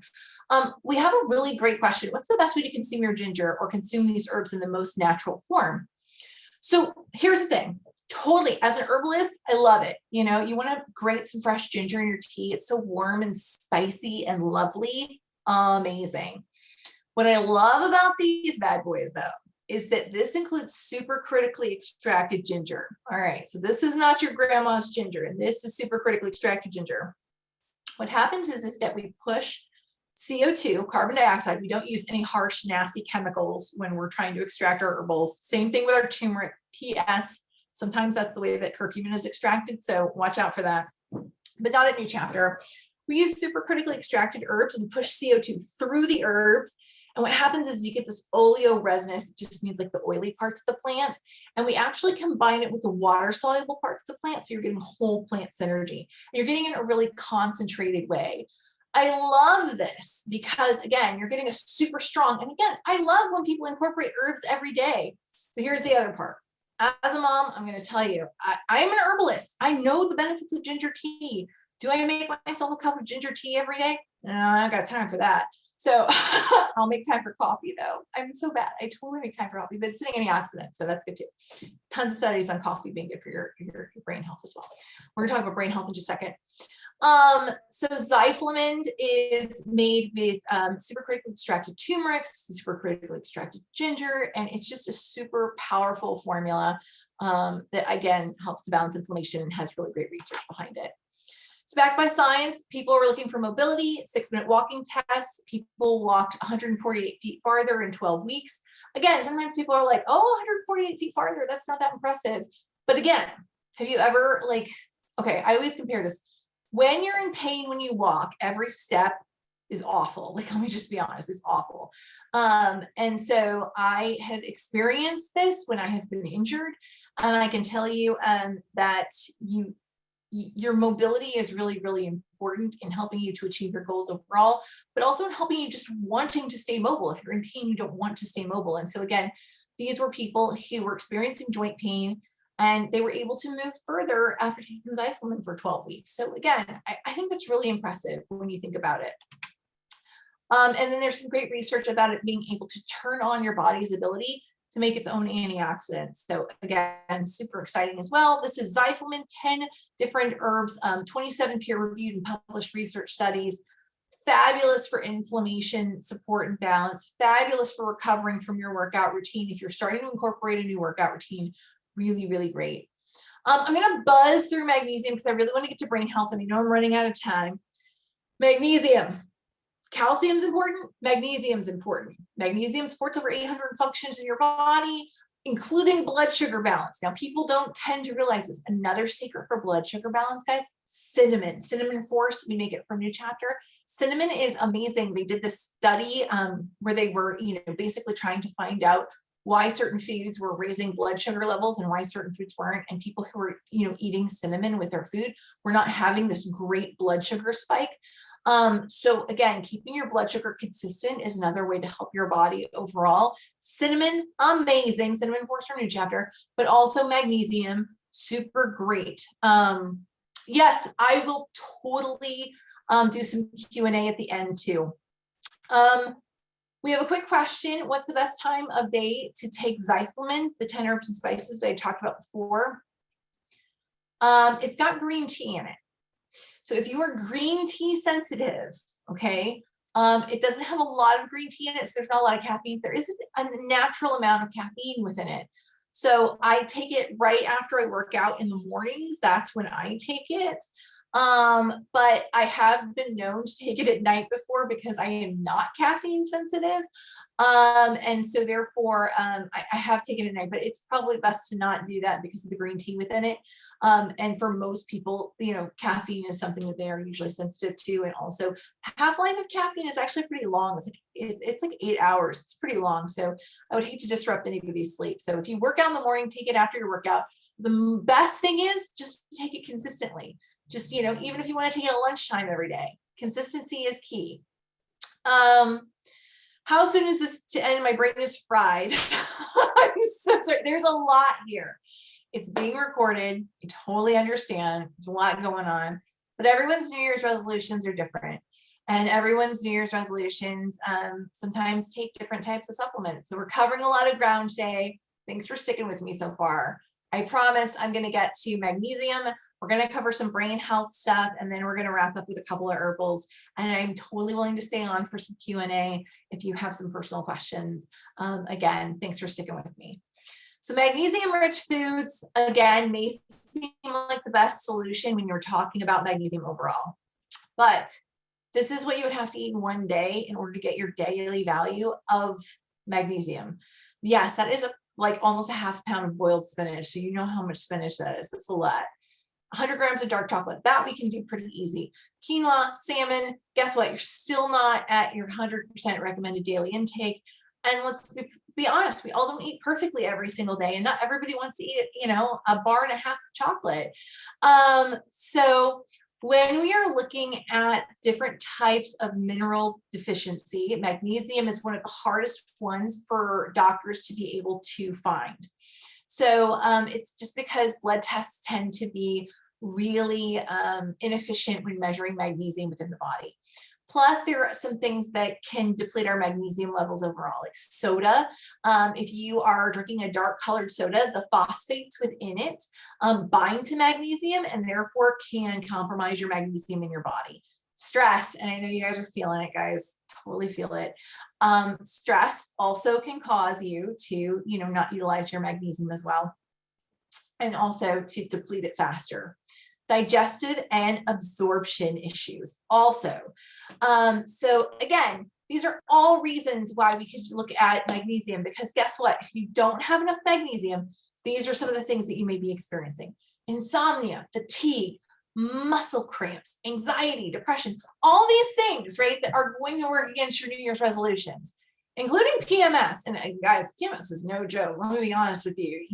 We have a really great question. What's the best way to consume your ginger or consume these herbs in the most natural form? So here's the thing. Totally, as an herbalist, I love it. You want to grate some fresh ginger in your tea. It's so warm and spicy and lovely. Amazing. What I love about these bad boys, though, is that this includes super critically extracted ginger. All right, so this is not your grandma's ginger, and this is super critically extracted ginger. What happens is that we push CO2, carbon dioxide. We don't use any harsh, nasty chemicals when we're trying to extract our herbals. Same thing with our turmeric. PS, sometimes that's the way that curcumin is extracted, so watch out for that. But not at New Chapter. We use super critically extracted herbs, and we push CO2 through the herbs. And what happens is you get this oleoresinous, it just means like the oily parts of the plant. And we actually combine it with the water soluble parts of the plant. So you're getting whole plant synergy. And you're getting it in a really concentrated way. I love this because again, you're getting a super strong, and again, I love when people incorporate herbs every day. But here's the other part. As a mom, I'm going to tell you, I'm an herbalist. I know the benefits of ginger tea. Do I make myself a cup of ginger tea every day? No, I don't got time for that. So I'll make time for coffee, though. I'm so bad. I totally make time for coffee, but it's sitting antioxidants, so that's good too. Tons of studies on coffee being good for your brain health as well. We're going to talk about brain health in just a second. So Zyflamend is made with super critically extracted turmeric, super critically extracted ginger, and it's just a super powerful formula that again helps to balance inflammation and has really great research behind it. It's backed by science. People were looking for mobility, 6-minute walking tests. People walked 148 feet farther in 12 weeks. Again, sometimes people are like, oh, 148 feet farther, that's not that impressive. But again, have you ever okay, I always compare this. When you're in pain, when you walk, every step is awful. Let me just be honest, it's awful. And so I have experienced this when I have been injured. And I can tell you that your mobility is really, really important in helping you to achieve your goals overall, but also in helping you just wanting to stay mobile. If you're in pain, you don't want to stay mobile. And so again, these were people who were experiencing joint pain, and they were able to move further after taking Zyflamin for 12 weeks. So again, I think that's really impressive when you think about it. And then there's some great research about it being able to turn on your body's ability to make its own antioxidants. So again, super exciting as well. This is Zyflamin, 10 different herbs, 27 peer-reviewed and published research studies. Fabulous for inflammation support and balance. Fabulous for recovering from your workout routine. If you're starting to incorporate a new workout routine, really, really great. I'm going to buzz through magnesium because I really want to get to brain health, and I know I'm running out of time. Magnesium. Calcium's important, magnesium's important. Magnesium supports over 800 functions in your body, including blood sugar balance. Now, people don't tend to realize this. Another secret for blood sugar balance, guys, cinnamon. Cinnamon Force, we make it from New Chapter. Cinnamon is amazing. They did this study where they were, basically trying to find out why certain foods were raising blood sugar levels and why certain foods weren't. And people who were, eating cinnamon with their food were not having this great blood sugar spike. So again, keeping your blood sugar consistent is another way to help your body overall. Cinnamon, amazing. Cinnamon Force from New Chapter, but also magnesium, super great. Yes, I will totally do some Q&A at the end too. We have a quick question. What's the best time of day to take Zyflamin, the 10 herbs and spices that I talked about before? It's got green tea in it. So if you are green tea sensitive, okay, it doesn't have a lot of green tea in it, so there's not a lot of caffeine. There is a natural amount of caffeine within it. So I take it right after I work out in the mornings. That's when I take it. But I have been known to take it at night before because I am not caffeine sensitive. And so therefore, I have taken it at night, but it's probably best to not do that because of the green tea within it. And for most people, caffeine is something that they are usually sensitive to. And also half-life of caffeine is actually pretty long. It's like 8 hours. It's pretty long. So I would hate to disrupt anybody's sleep. So if you work out in the morning, take it after your workout. The best thing is just take it consistently. Just, even if you want to take it at lunchtime every day, consistency is key. How soon is this to end? My brain is fried. I'm so sorry. There's a lot here. It's being recorded. I totally understand. There's a lot going on, but everyone's New Year's resolutions are different, and everyone's New Year's resolutions sometimes take different types of supplements. So we're covering a lot of ground today. Thanks for sticking with me so far. I promise I'm going to get to magnesium. We're going to cover some brain health stuff, and then we're going to wrap up with a couple of herbals. And I'm totally willing to stay on for some Q&A if you have some personal questions. Again, thanks for sticking with me. So magnesium-rich foods, again, may seem like the best solution when you're talking about magnesium overall. But this is what you would have to eat in one day in order to get your daily value of magnesium. Yes, that is like almost a half pound of boiled spinach. So you know how much spinach that is. It's a lot. 100 grams of dark chocolate. That we can do pretty easy. Quinoa, salmon, guess what? You're still not at your 100% recommended daily intake. And let's be honest, we all don't eat perfectly every single day, and not everybody wants to eat, a bar and a half of chocolate. So when we are looking at different types of mineral deficiency, magnesium is one of the hardest ones for doctors to be able to find. So it's just because blood tests tend to be really inefficient when measuring magnesium within the body. Plus, there are some things that can deplete our magnesium levels overall, like soda. If you are drinking a dark colored soda, the phosphates within it bind to magnesium and therefore can compromise your magnesium in your body. Stress, and I know you guys are feeling it, guys, totally feel it. Stress also can cause you to, not utilize your magnesium as well, and also to deplete it faster. Digestive and absorption issues also. So again, these are all reasons why we could look at magnesium, because guess what? If you don't have enough magnesium, these are some of the things that you may be experiencing. Insomnia, fatigue, muscle cramps, anxiety, depression, all these things, right, that are going to work against your New Year's resolutions, including PMS. And guys, PMS is no joke. Let me be honest with you.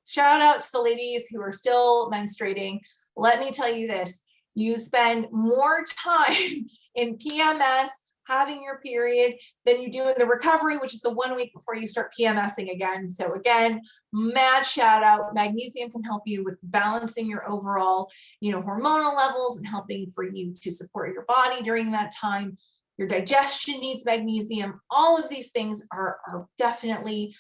Shout out to the ladies who are still menstruating. let me tell you this, you spend more time in PMS, having your period, than you do in the recovery, which is the 1 week before you start PMSing again. So again, mad shout out. Magnesium can help you with balancing your overall, hormonal levels and helping for you to support your body during that time. Your digestion needs magnesium. All of these things are definitely,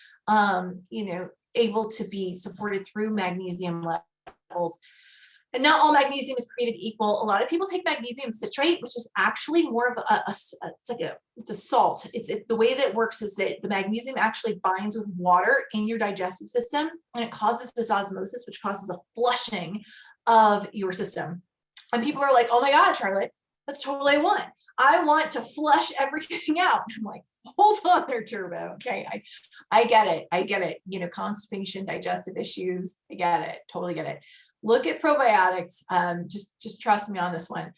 able to be supported through magnesium levels. And not all magnesium is created equal. A lot of people take magnesium citrate, which is actually more of it's a salt. The way that it works is that the magnesium actually binds with water in your digestive system, and it causes this osmosis, which causes a flushing of your system. And people are like, oh my God, Charlotte, that's totally what I want. I want to flush everything out. I'm like, hold on there, Turbo. Okay, I get it. Constipation, digestive issues, I get it, totally get it. Look at probiotics. Just trust me on this one.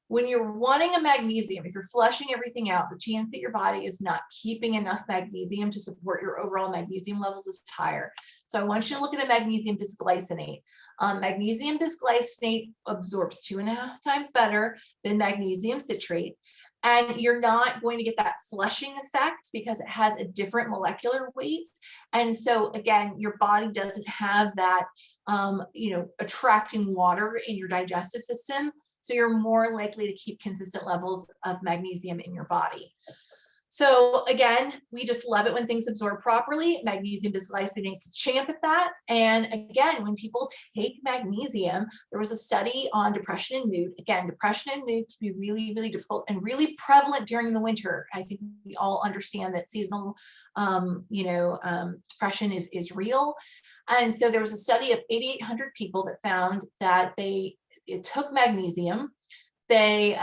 When you're wanting a magnesium, if you're flushing everything out, the chance that your body is not keeping enough magnesium to support your overall magnesium levels is higher. So I want you to look at a magnesium bisglycinate. Magnesium bisglycinate absorbs 2.5 times better than magnesium citrate. And you're not going to get that flushing effect because it has a different molecular weight. And so again, your body doesn't have that, attracting water in your digestive system. So you're more likely to keep consistent levels of magnesium in your body. So again, we just love it when things absorb properly. Magnesium bisglycinate is a champ at that. And again, when people take magnesium, there was a study on depression and mood. Again, depression and mood can be really, really difficult and really prevalent during the winter. I think we all understand that seasonal, depression is real. And so there was a study of 8,800 people that found that it took magnesium. They,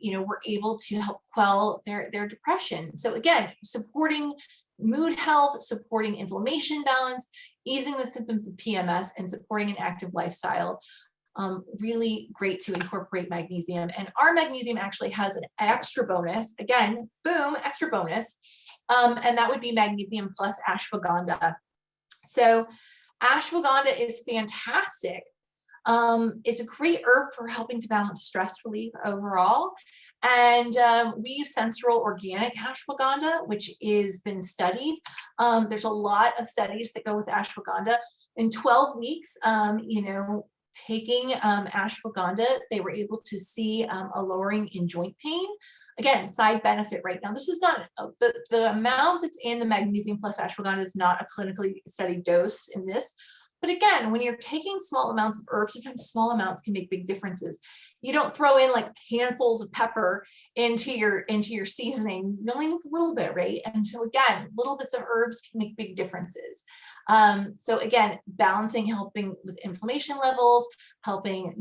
were able to help quell their depression. So again, supporting mood health, supporting inflammation balance, easing the symptoms of PMS, and supporting an active lifestyle. Really great to incorporate magnesium. And our magnesium actually has an extra bonus. Again, boom, extra bonus. And that would be magnesium plus ashwagandha. So ashwagandha is fantastic. It's a great herb for helping to balance stress relief overall. And we use sensoral organic ashwagandha, which has been studied. There's a lot of studies that go with ashwagandha. In 12 weeks, taking ashwagandha, they were able to see a lowering in joint pain. Again, side benefit right now. This is not the amount that's in the magnesium plus ashwagandha is not a clinically studied dose in this. But again, when you're taking small amounts of herbs, sometimes small amounts can make big differences. You don't throw in like handfuls of pepper into your seasoning. You only need a little bit, right? And so again, little bits of herbs can make big differences. So again, balancing, helping with inflammation levels, helping,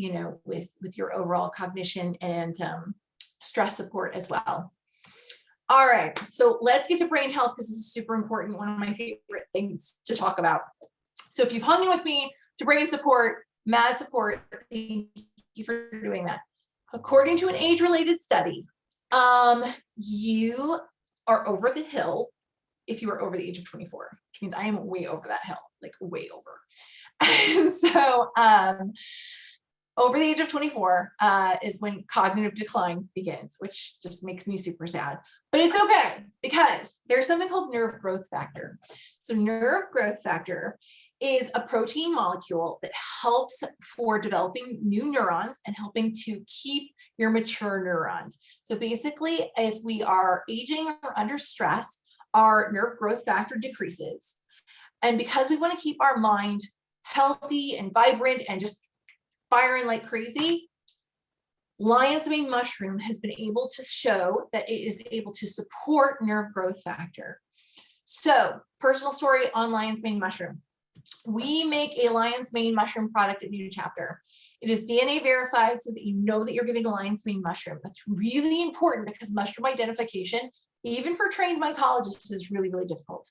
with your overall cognition and stress support as well. All right, so let's get to brain health because this is super important. One of my favorite things to talk about. So if you've hung in with me to brain support, mad support, thank you for doing that. According to an age-related study, you are over the hill if you are over the age of 24, which means I am way over that hill, like way over. And so over the age of 24 is when cognitive decline begins, which just makes me super sad. But it's okay because there's something called nerve growth factor. So nerve growth factor is a protein molecule that helps for developing new neurons and helping to keep your mature neurons. So basically, if we are aging or under stress, our nerve growth factor decreases. And because we want to keep our mind healthy and vibrant and just firing like crazy, lion's mane mushroom has been able to show that it is able to support nerve growth factor. So, personal story on lion's mane mushroom. We make a lion's mane mushroom product at Nutritional Chapter. It is DNA verified so that you know that you're getting a lion's mane mushroom. That's really important because mushroom identification, even for trained mycologists, is really, really difficult.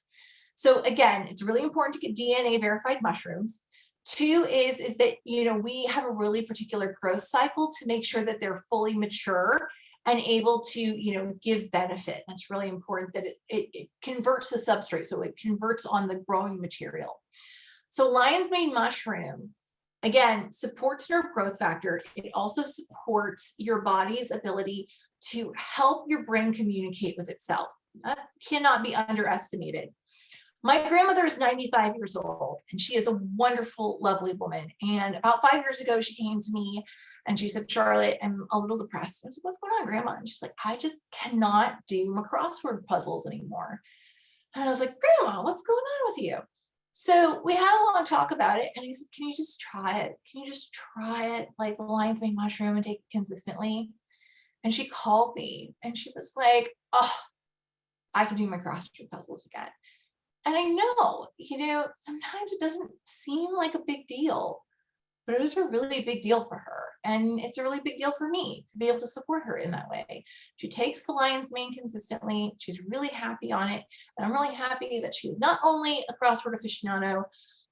So again, it's really important to get DNA verified mushrooms. Two is that, we have a really particular growth cycle to make sure that they're fully mature and able to, give benefit. That's really important that it converts the substrate. So it converts on the growing material. So lion's mane mushroom, Again, supports nerve growth factor. It also supports your body's ability to help your brain communicate with itself. That cannot be underestimated. My grandmother is 95 years old, and she is a wonderful, lovely woman. And about 5 years ago, she came to me and she said, Charlotte, I'm a little depressed. I said, what's going on, Grandma? And she's like, I just cannot do my crossword puzzles anymore. And I was like, Grandma, what's going on with you? So we had a long talk about it. And he said, can you just try it? Can you just try it like the lion's mane mushroom and take it consistently? And she called me and she was like, oh, I can do my crossword puzzles again. And I know, sometimes it doesn't seem like a big deal, but it was a really big deal for her. And it's a really big deal for me to be able to support her in that way. She takes the lion's mane consistently. She's really happy on it. And I'm really happy that she is not only a crossword aficionado,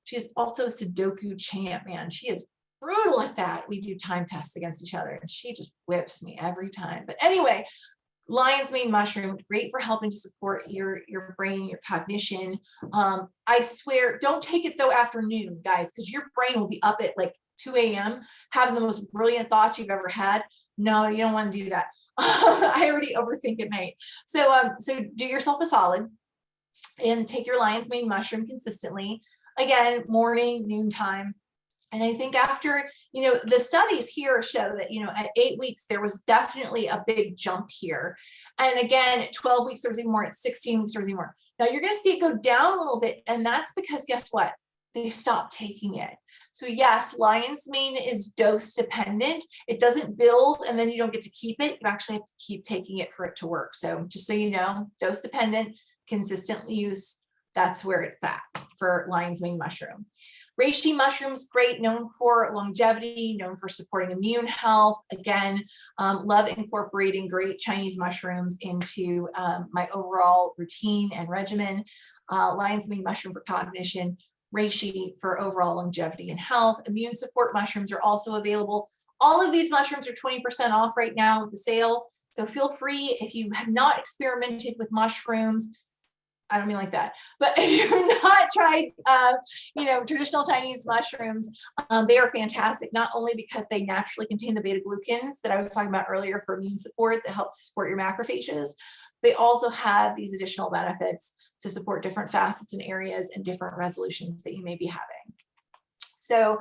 she is also a Sudoku champ, man. She is brutal at that. We do time tests against each other and she just whips me every time. But anyway, lion's mane mushroom, great for helping to support your brain, your cognition. I swear, don't take it though after noon, guys, because your brain will be up at like 2 a.m. having the most brilliant thoughts you've ever had. No, you don't want to do that. I already overthink at night. So do yourself a solid and take your lion's mane mushroom consistently. Again, morning, noontime. And I think after, the studies here show that, at 8 weeks, there was definitely a big jump here. And again, at 12 weeks, there's even more. At 16 weeks, there's even more. Now you're going to see it go down a little bit. And that's because guess what? They stopped taking it. So yes, lion's mane is dose dependent. It doesn't build and then you don't get to keep it. You actually have to keep taking it for it to work. So just so you know, dose dependent, consistent use, that's where it's at for lion's mane mushroom. Reishi mushrooms, great, known for longevity, known for supporting immune health. Again, love incorporating great Chinese mushrooms into my overall routine and regimen. Lion's mane mushroom for cognition, reishi for overall longevity and health. Immune support mushrooms are also available. All of these mushrooms are 20% off right now with the sale. So feel free, if you have not experimented with mushrooms, I don't mean like that, but if you've not tried, traditional Chinese mushrooms, they are fantastic, not only because they naturally contain the beta glucans that I was talking about earlier for immune support that helps support your macrophages. They also have these additional benefits to support different facets and areas and different resolutions that you may be having. So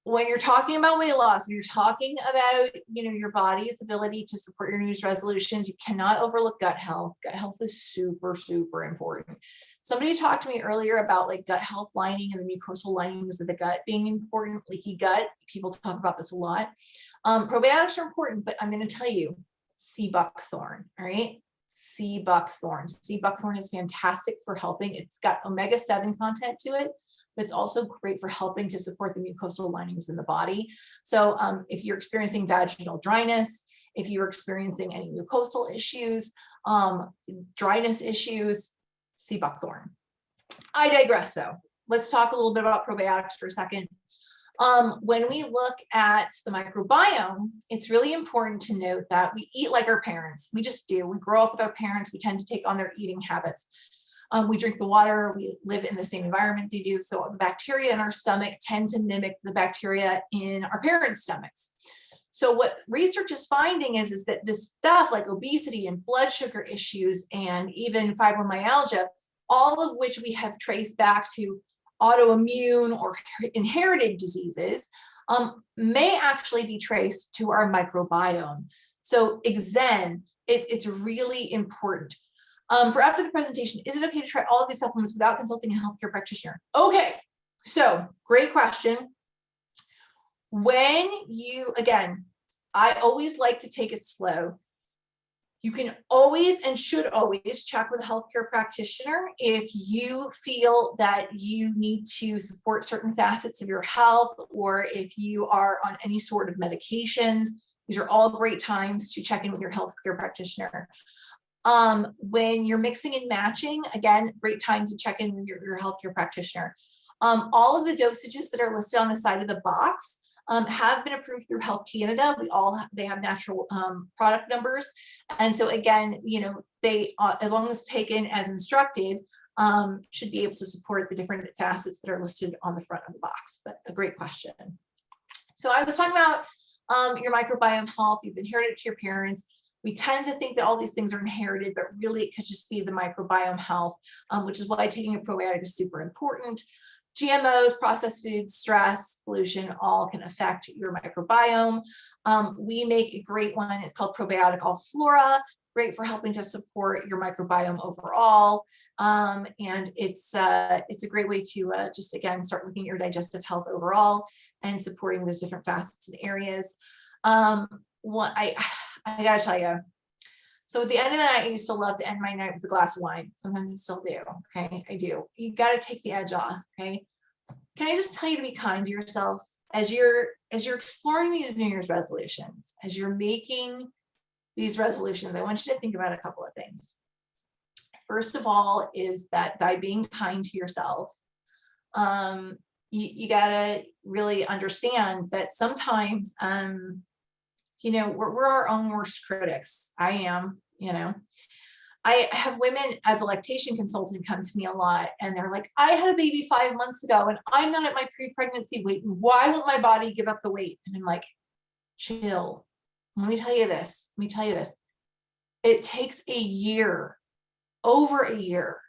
when you're talking about weight loss, when you're talking about, your body's ability to support your New Year's resolutions, you cannot overlook gut health. Gut health is super, super important. Somebody talked to me earlier about like gut health lining and the mucosal linings of the gut being important, leaky gut. People talk about this a lot. Probiotics are important, but I'm going to tell you, sea buckthorn, all right? Sea buckthorn. Sea buckthorn is fantastic for helping. It's got omega-7 content to it, but it's also great for helping to support the mucosal linings in the body. So if you're experiencing vaginal dryness, if you're experiencing any mucosal issues, dryness issues, sea buckthorn. I digress though. Let's talk a little bit about probiotics for a second. When we look at the microbiome, it's really important to note that we eat like our parents. We just do. We grow up with our parents. We tend to take on their eating habits. We drink the water, we live in the same environment they do. So the bacteria in our stomach tend to mimic the bacteria in our parents' stomachs. So what research is finding is that this stuff like obesity and blood sugar issues and even fibromyalgia, all of which we have traced back to autoimmune or inherited diseases, may actually be traced to our microbiome. So again, it's really important. For after the presentation, is it okay to try all of these supplements without consulting a healthcare practitioner? Okay, so great question. When again, I always like to take it slow. You can always and should always check with a healthcare practitioner if you feel that you need to support certain facets of your health or if you are on any sort of medications. These are all great times to check in with your healthcare practitioner. When you're mixing and matching, again, great time to check in with your healthcare practitioner. All of the dosages that are listed on the side of the box have been approved through Health Canada. They have natural product numbers. And so again, they, as long as taken as instructed, should be able to support the different facets that are listed on the front of the box. But a great question. So I was talking about your microbiome health. You've inherited it to your parents. We tend to think that all these things are inherited, but really it could just be the microbiome health, which is why taking a probiotic is super important. GMOs, processed foods, stress, pollution, all can affect your microbiome. We make a great one. It's called Probiotic All Flora, great for helping to support your microbiome overall. And it's a great way to just, again, start looking at your digestive health overall and supporting those different facets and areas. What I gotta tell you, so at the end of the night, I used to love to end my night with a glass of wine. Sometimes I still do. Okay, I do. You got to take the edge off. Okay, can I just tell you to be kind to yourself as you're exploring these New Year's resolutions, as you're making these resolutions? I want you to think about a couple of things. First of all, is that by being kind to yourself, you gotta really understand that sometimes, you know, we're our own worst critics. I am, you know. I have women as a lactation consultant come to me a lot and they're like, I had a baby 5 months ago and I'm not at my pre-pregnancy weight. And why won't my body give up the weight? And I'm like, chill. Let me tell you this. It takes a year, over a year,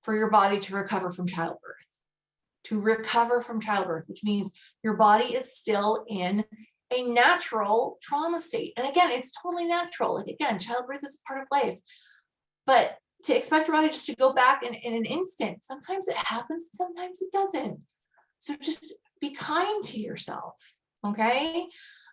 for your body to recover from childbirth. Which means your body is still in a natural trauma state. And again, it's totally natural. Like, again, childbirth is a part of life. But to expect your body just to go back in an instant, sometimes it happens, sometimes it doesn't. So just be kind to yourself, okay?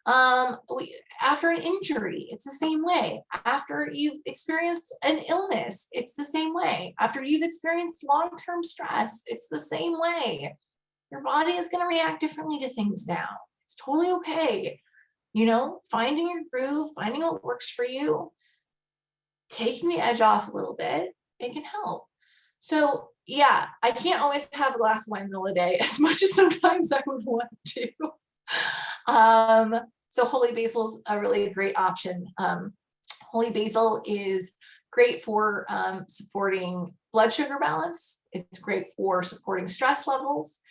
After an injury, it's the same way. After you've experienced an illness, it's the same way. After you've experienced long-term stress, it's the same way. Your body is going to react differently to things now. It's totally okay. You know, finding your groove, finding what works for you, taking the edge off a little bit, it can help. So yeah, I can't always have a glass of wine in the middle of the day as much as sometimes I would want to. So holy basil's a really great option. Holy basil is great for supporting blood sugar balance. It's great for supporting stress levels.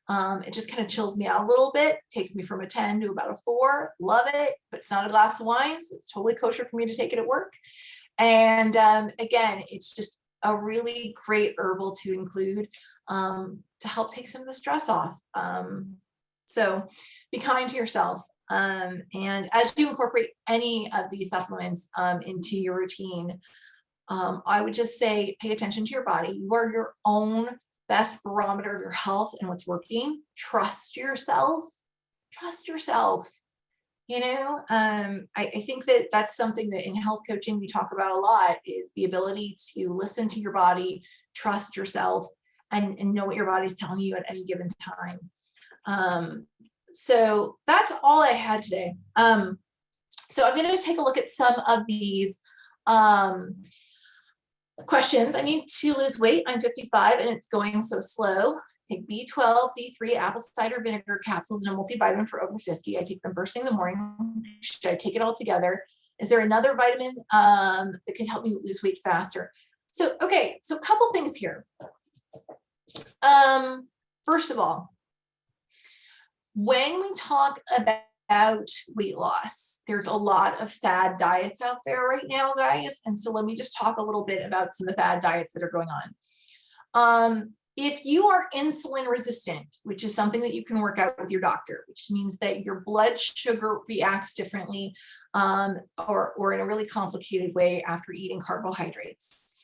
It just kind of chills me out a little bit, takes me from a 10 to about a 4. Love it, but it's not a glass of wine, so it's totally kosher for me to take it at work. And again, it's just a really great herbal to include to help take some of the stress off. So be kind to yourself. And as you incorporate any of these supplements into your routine, I would just say, pay attention to your body. You are your own best barometer of your health and what's working. Trust yourself. You know, I think that that's something that in health coaching we talk about a lot, is the ability to listen to your body, trust yourself, and know what your body's telling you at any given time. So that's all I had today. So I'm going to take a look at some of these questions. I need to lose weight. I'm 55 and it's going so slow. Take B12, D3, apple cider vinegar capsules, and a multivitamin for over 50. I take them first thing in the morning. Should I take it all together? Is there another vitamin that can help me lose weight faster? So, okay, so a couple things here. First of all, when we talk about weight loss, there's a lot of fad diets out there right now, guys. And so let me just talk a little bit about some of the fad diets that are going on. If you are insulin resistant, which is something that you can work out with your doctor, which means that your blood sugar reacts differently or in a really complicated way after eating carbohydrates.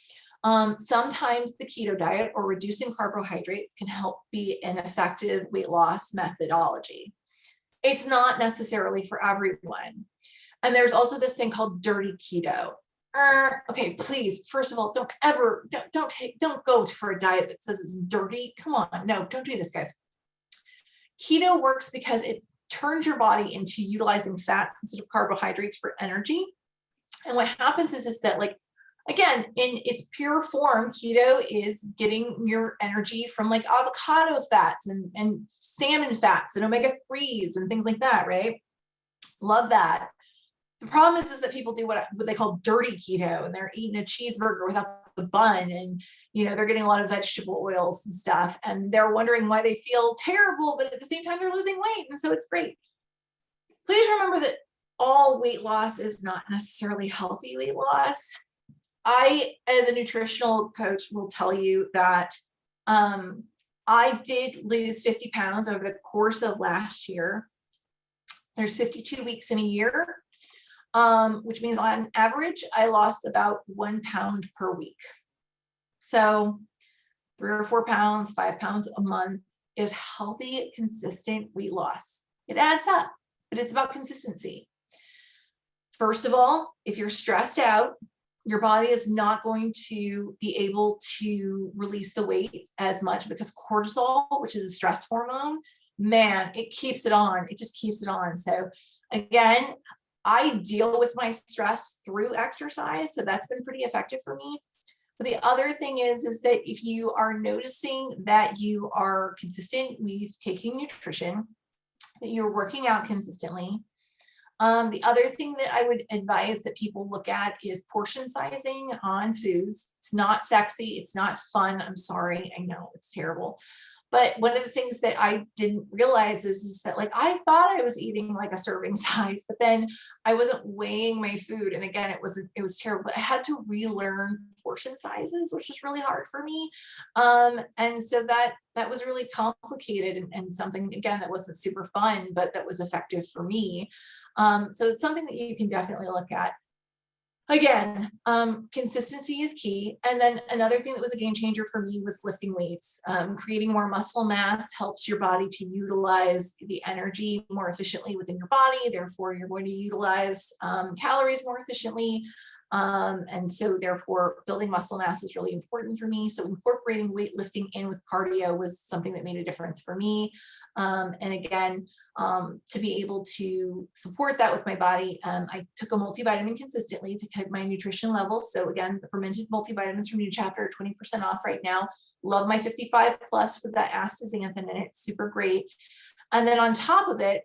Sometimes the keto diet or reducing carbohydrates can help be an effective weight loss methodology. It's not necessarily for everyone. And there's also this thing called dirty keto. Okay, please, first of all, don't go for a diet that says it's dirty. Come on, no, don't do this, guys. Keto works because it turns your body into utilizing fats instead of carbohydrates for energy. And what happens is that, like, again, in its pure form, keto is getting your energy from like avocado fats and salmon fats and omega-3s and things like that, right? Love that. The problem is that people do what they call dirty keto, and they're eating a cheeseburger without the bun, and they're getting a lot of vegetable oils and stuff, and they're wondering why they feel terrible, but at the same time they're losing weight. And so it's great. Please remember that all weight loss is not necessarily healthy weight loss. I, as a nutritional coach, will tell you that I did lose 50 pounds over the course of last year. There's 52 weeks in a year, which means on average, I lost about 1 pound per week. So 3 or 4 pounds, 5 pounds a month is healthy, consistent weight loss. It adds up, but it's about consistency. First of all, if you're stressed out, your body is not going to be able to release the weight as much because cortisol, which is a stress hormone, man, it keeps it on. It just keeps it on. So again, I deal with my stress through exercise. So that's been pretty effective for me. But the other thing is that if you are noticing that you are consistent with taking nutrition, that you're working out consistently, the other thing that I would advise that people look at is portion sizing on foods. It's not sexy. It's not fun. I'm sorry. I know it's terrible. But one of the things that I didn't realize is that like, I thought I was eating like a serving size, but then I wasn't weighing my food. And again, it was terrible, but I had to relearn portion sizes, which is really hard for me. And so that was really complicated and something, again, that wasn't super fun, but that was effective for me. So it's something that you can definitely look at. Again, consistency is key. And then another thing that was a game changer for me was lifting weights. Creating more muscle mass helps your body to utilize the energy more efficiently within your body. Therefore, you're going to utilize calories more efficiently. And so therefore building muscle mass is really important for me. So incorporating weightlifting in with cardio was something that made a difference for me. And again, to be able to support that with my body, I took a multivitamin consistently to keep my nutrition levels. So again, the fermented multivitamins from New Chapter, 20% off right now. Love my 55 plus with that astaxanthin in it, super great. And then on top of it,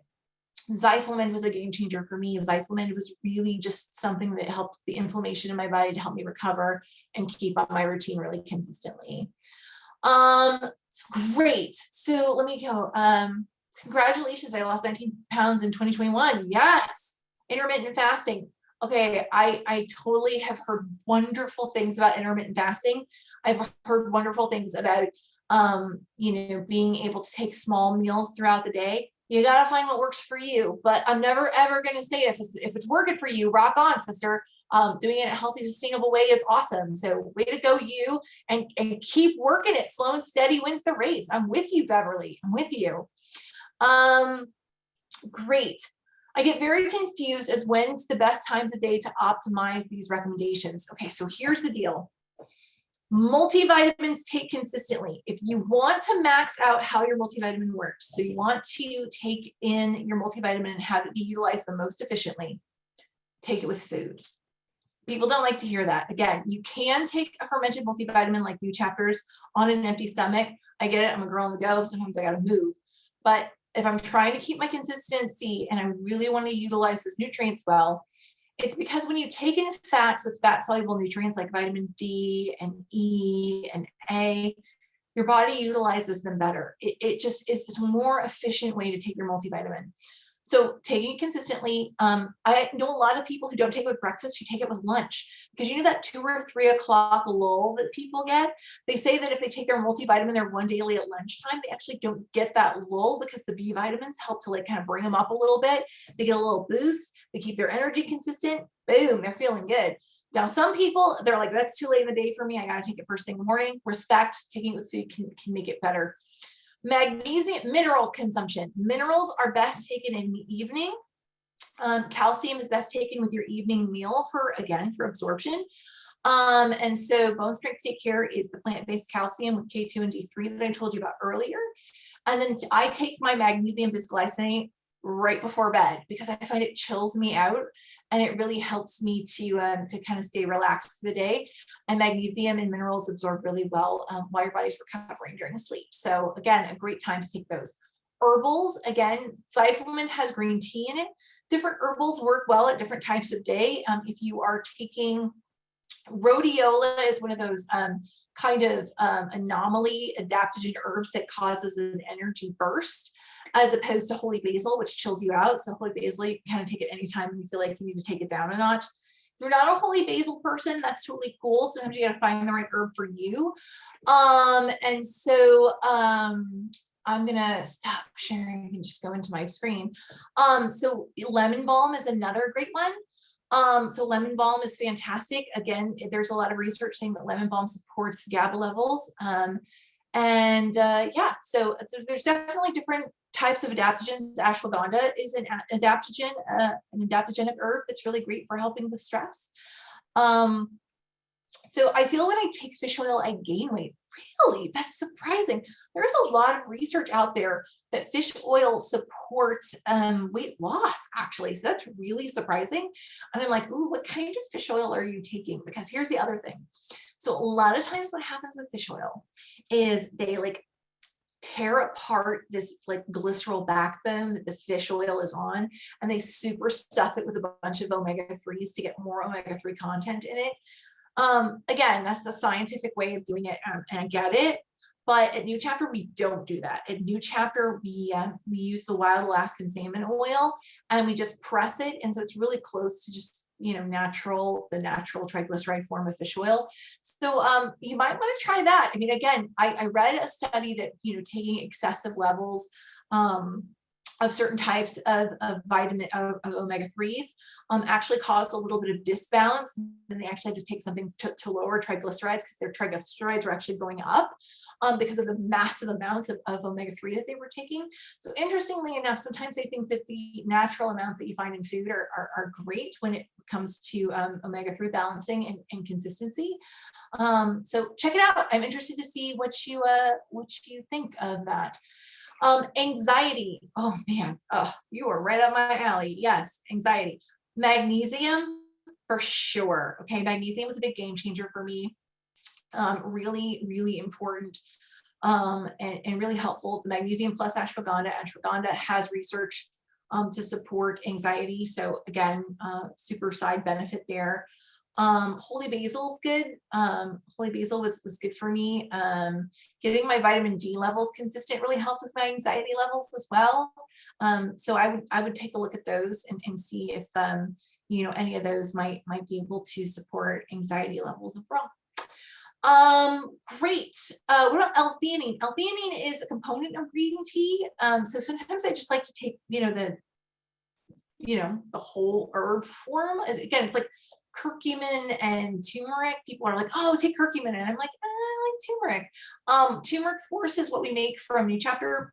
Zyflamin was a game changer for me. Zyflamin was really just something that helped the inflammation in my body to help me recover and keep up my routine really consistently. It's great. So let me go. Congratulations. I lost 19 pounds in 2021. Yes. Intermittent fasting. Okay. I totally have heard wonderful things about intermittent fasting. I've heard wonderful things about, being able to take small meals throughout the day. You got to find what works for you, but I'm never, ever going to say if it's working for you, rock on, sister. Doing it in a healthy, sustainable way is awesome. So way to go, you, and keep working it. Slow and steady wins the race. I'm with you, Beverly. I'm with you. Great. I get very confused as when's the best times of day to optimize these recommendations. Okay, so here's the deal. Multivitamins take consistently. If you want to max out how your multivitamin works, so you want to take in your multivitamin and have it be utilized the most efficiently, take it with food. People don't like to hear that. Again, you can take a fermented multivitamin like New Chapters on an empty stomach. I get it. I'm a girl on the go. Sometimes I got to move. But if I'm trying to keep my consistency and I really want to utilize those nutrients well, it's because when you take in fats with fat-soluble nutrients like vitamin D and E and A, your body utilizes them better. It just is a more efficient way to take your multivitamin. So taking it consistently, I know a lot of people who don't take it with breakfast, who take it with lunch, because you know that 2 or 3 o'clock lull that people get? They say that if they take their multivitamin, they're one daily at lunchtime, they actually don't get that lull because the B vitamins help to like kind of bring them up a little bit. They get a little boost, they keep their energy consistent, boom, they're feeling good. Now, some people, they're like, that's too late in the day for me. I got to take it first thing in the morning. Respect, taking it with food can make it better. Magnesium, mineral consumption. Minerals are best taken in the evening. Calcium is best taken with your evening meal for absorption. And so Bone Strength Take Care is the plant-based calcium with K2 and D3 that I told you about earlier. And then I take my magnesium bisglycinate right before bed because I find it chills me out and it really helps me to kind of stay relaxed for the day. And magnesium and minerals absorb really well while your body's recovering during sleep. So again, a great time to take those. Herbals, again, Zyflamin has green tea in it. Different herbals work well at different types of day. If you are taking rhodiola is one of those kind of anomaly adaptogen herbs that causes an energy burst, as opposed to holy basil, which chills you out. So holy basil, you can kind of take it anytime when you feel like you need to take it down a notch. If you're not a holy basil person, that's totally cool. Sometimes you got to find the right herb for you. And so I'm gonna stop sharing and just go into my screen. So lemon balm is another great one. So lemon balm is fantastic. Again, there's a lot of research saying that lemon balm supports GABA levels. Yeah, so there's definitely different types of adaptogens. Ashwagandha is an adaptogen, an adaptogenic herb that's really great for helping with stress. So I feel when I take fish oil, I gain weight. Really? That's surprising. There's a lot of research out there that fish oil supports weight loss, actually. So that's really surprising. And I'm like, ooh, what kind of fish oil are you taking? Because here's the other thing. So a lot of times what happens with fish oil is they like tear apart this like glycerol backbone that the fish oil is on, and they super stuff it with a bunch of omega-3s to get more omega-3 content in it. Again, that's a scientific way of doing it, and I get it. But at New Chapter, we don't do that. At New Chapter, we use the wild Alaskan salmon oil, and we just press it, and so it's really close to just the natural triglyceride form of fish oil. So you might want to try that. I mean, again, I read a study that taking excessive levels of certain types of vitamin of omega-3s actually caused a little bit of disbalance. And they actually had to take something to lower triglycerides, because their triglycerides were actually going up because of the massive amounts of omega-3 that they were taking. So interestingly enough, sometimes I think that the natural amounts that you find in food are great when it comes to omega-3 balancing and consistency. So check it out. I'm interested to see what you think of that. Anxiety. Oh man, you are right up my alley. Yes, anxiety. Magnesium for sure. Okay, magnesium was a big game changer for me. Really, really important and really helpful. The magnesium plus ashwagandha. Ashwagandha has research to support anxiety. So again, super side benefit there. Holy basil is good. Holy basil was good for me. Getting my vitamin D levels consistent really helped with my anxiety levels as well. So I would take a look at those and see if any of those might be able to support anxiety levels overall. Great. What about L-theanine? L-theanine is a component of green tea. So sometimes I just like to take the whole herb form. Again, it's like curcumin and turmeric. People are like, oh, take curcumin, and I'm like, I like turmeric. Turmeric force is what we make from New Chapter,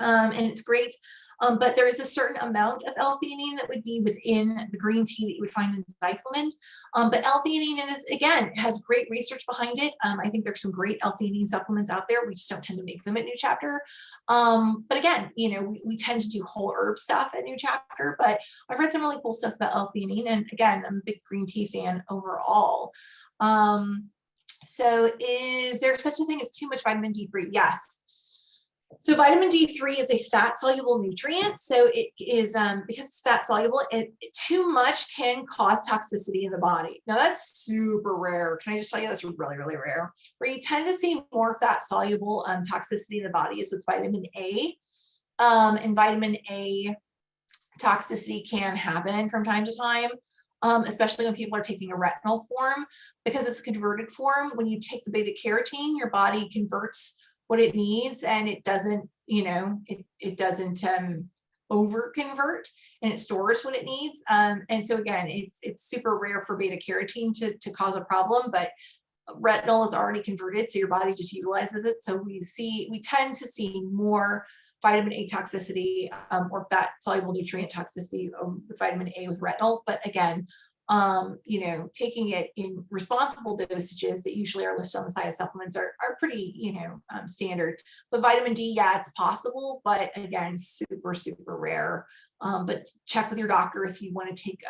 and it's great. But there is a certain amount of L-theanine that would be within the green tea that you would find in Zyclamin. But L-theanine is, again, has great research behind it. I think there's some great L-theanine supplements out there. We just don't tend to make them at New Chapter. But again, we tend to do whole herb stuff at New Chapter. But I've read some really cool stuff about L-theanine, and again, I'm a big green tea fan overall. So is there such a thing as too much vitamin D3? Yes. So vitamin D3 is a fat-soluble nutrient. So it is, because it's fat-soluble, too much can cause toxicity in the body. Now that's super rare. Can I just tell you that's really, really rare? Where you tend to see more fat-soluble toxicity in the body is with vitamin A. And vitamin A toxicity can happen from time to time, especially when people are taking a retinol form, because it's a converted form. When you take the beta carotene, your body converts what it needs, and it doesn't, it doesn't over convert, and it stores what it needs. And so again, it's super rare for beta carotene to cause a problem, but retinol is already converted, so your body just utilizes it. So we tend to see more vitamin A toxicity or fat soluble nutrient toxicity with vitamin A with retinol. But again, taking it in responsible dosages that usually are listed on the side of supplements are pretty, standard. But vitamin D, yeah, it's possible, but again, super, super rare. But check with your doctor if you want to take,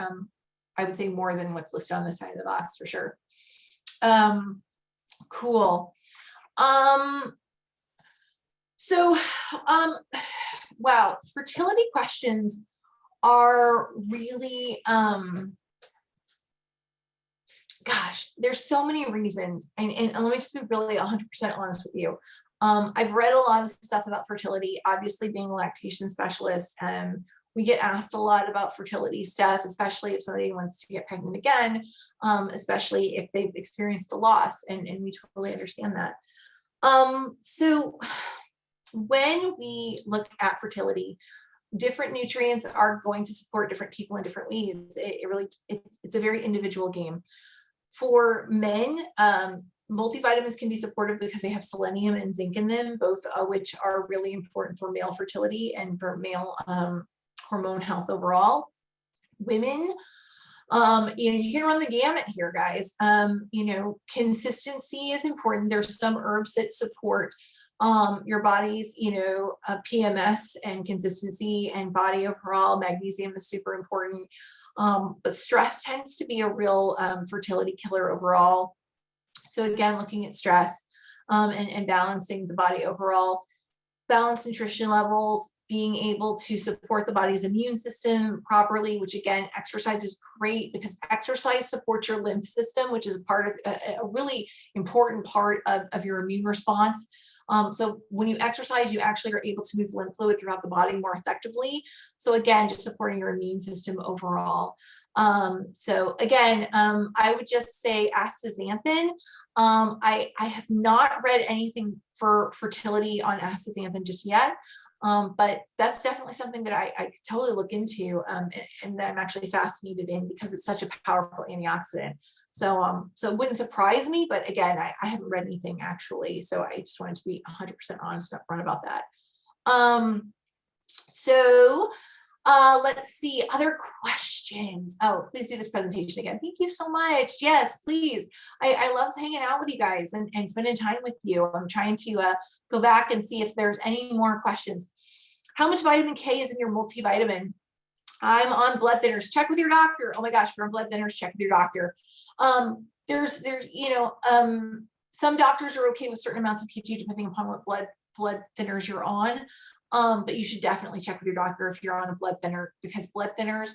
I would say, more than what's listed on the side of the box for sure. Cool. Wow, fertility questions are really, gosh, there's so many reasons. And let me just be really 100% honest with you. I've read a lot of stuff about fertility, obviously being a lactation specialist. We get asked a lot about fertility stuff, especially if somebody wants to get pregnant again, especially if they've experienced a loss, and we totally understand that. So when we look at fertility, different nutrients are going to support different people in different ways. It's a very individual game. For men, multivitamins can be supportive because they have selenium and zinc in them, both of which are really important for male fertility and for male hormone health overall. Women, you can run the gamut here, guys. Consistency is important. There's some herbs that support your body's, PMS and consistency and body overall. Magnesium is super important. But stress tends to be a real fertility killer overall. So again, looking at stress and balancing the body overall, balanced nutrition levels, being able to support the body's immune system properly, which again, exercise is great because exercise supports your lymph system, which is a part of a really important part of your immune response. So when you exercise, you actually are able to move lymph fluid throughout the body more effectively. So again, just supporting your immune system overall. So again, I would just say astaxanthin. I have not read anything for fertility on astaxanthin just yet. But that's definitely something that I could totally look into, and that I'm actually fascinated in because it's such a powerful antioxidant. So it wouldn't surprise me, but again, I haven't read anything actually. So I just wanted to be 100% honest up front about that. Let's see, other questions. Oh, please do this presentation again. Thank you so much. Yes, please. I love hanging out with you guys and spending time with you. I'm trying to go back and see if there's any more questions. How much vitamin K is in your multivitamin? I'm on blood thinners. Check with your doctor. Oh my gosh, if you're on blood thinners, check with your doctor. Some doctors are okay with certain amounts of K2 depending upon what blood thinners you're on. But you should definitely check with your doctor if you're on a blood thinner, because blood thinners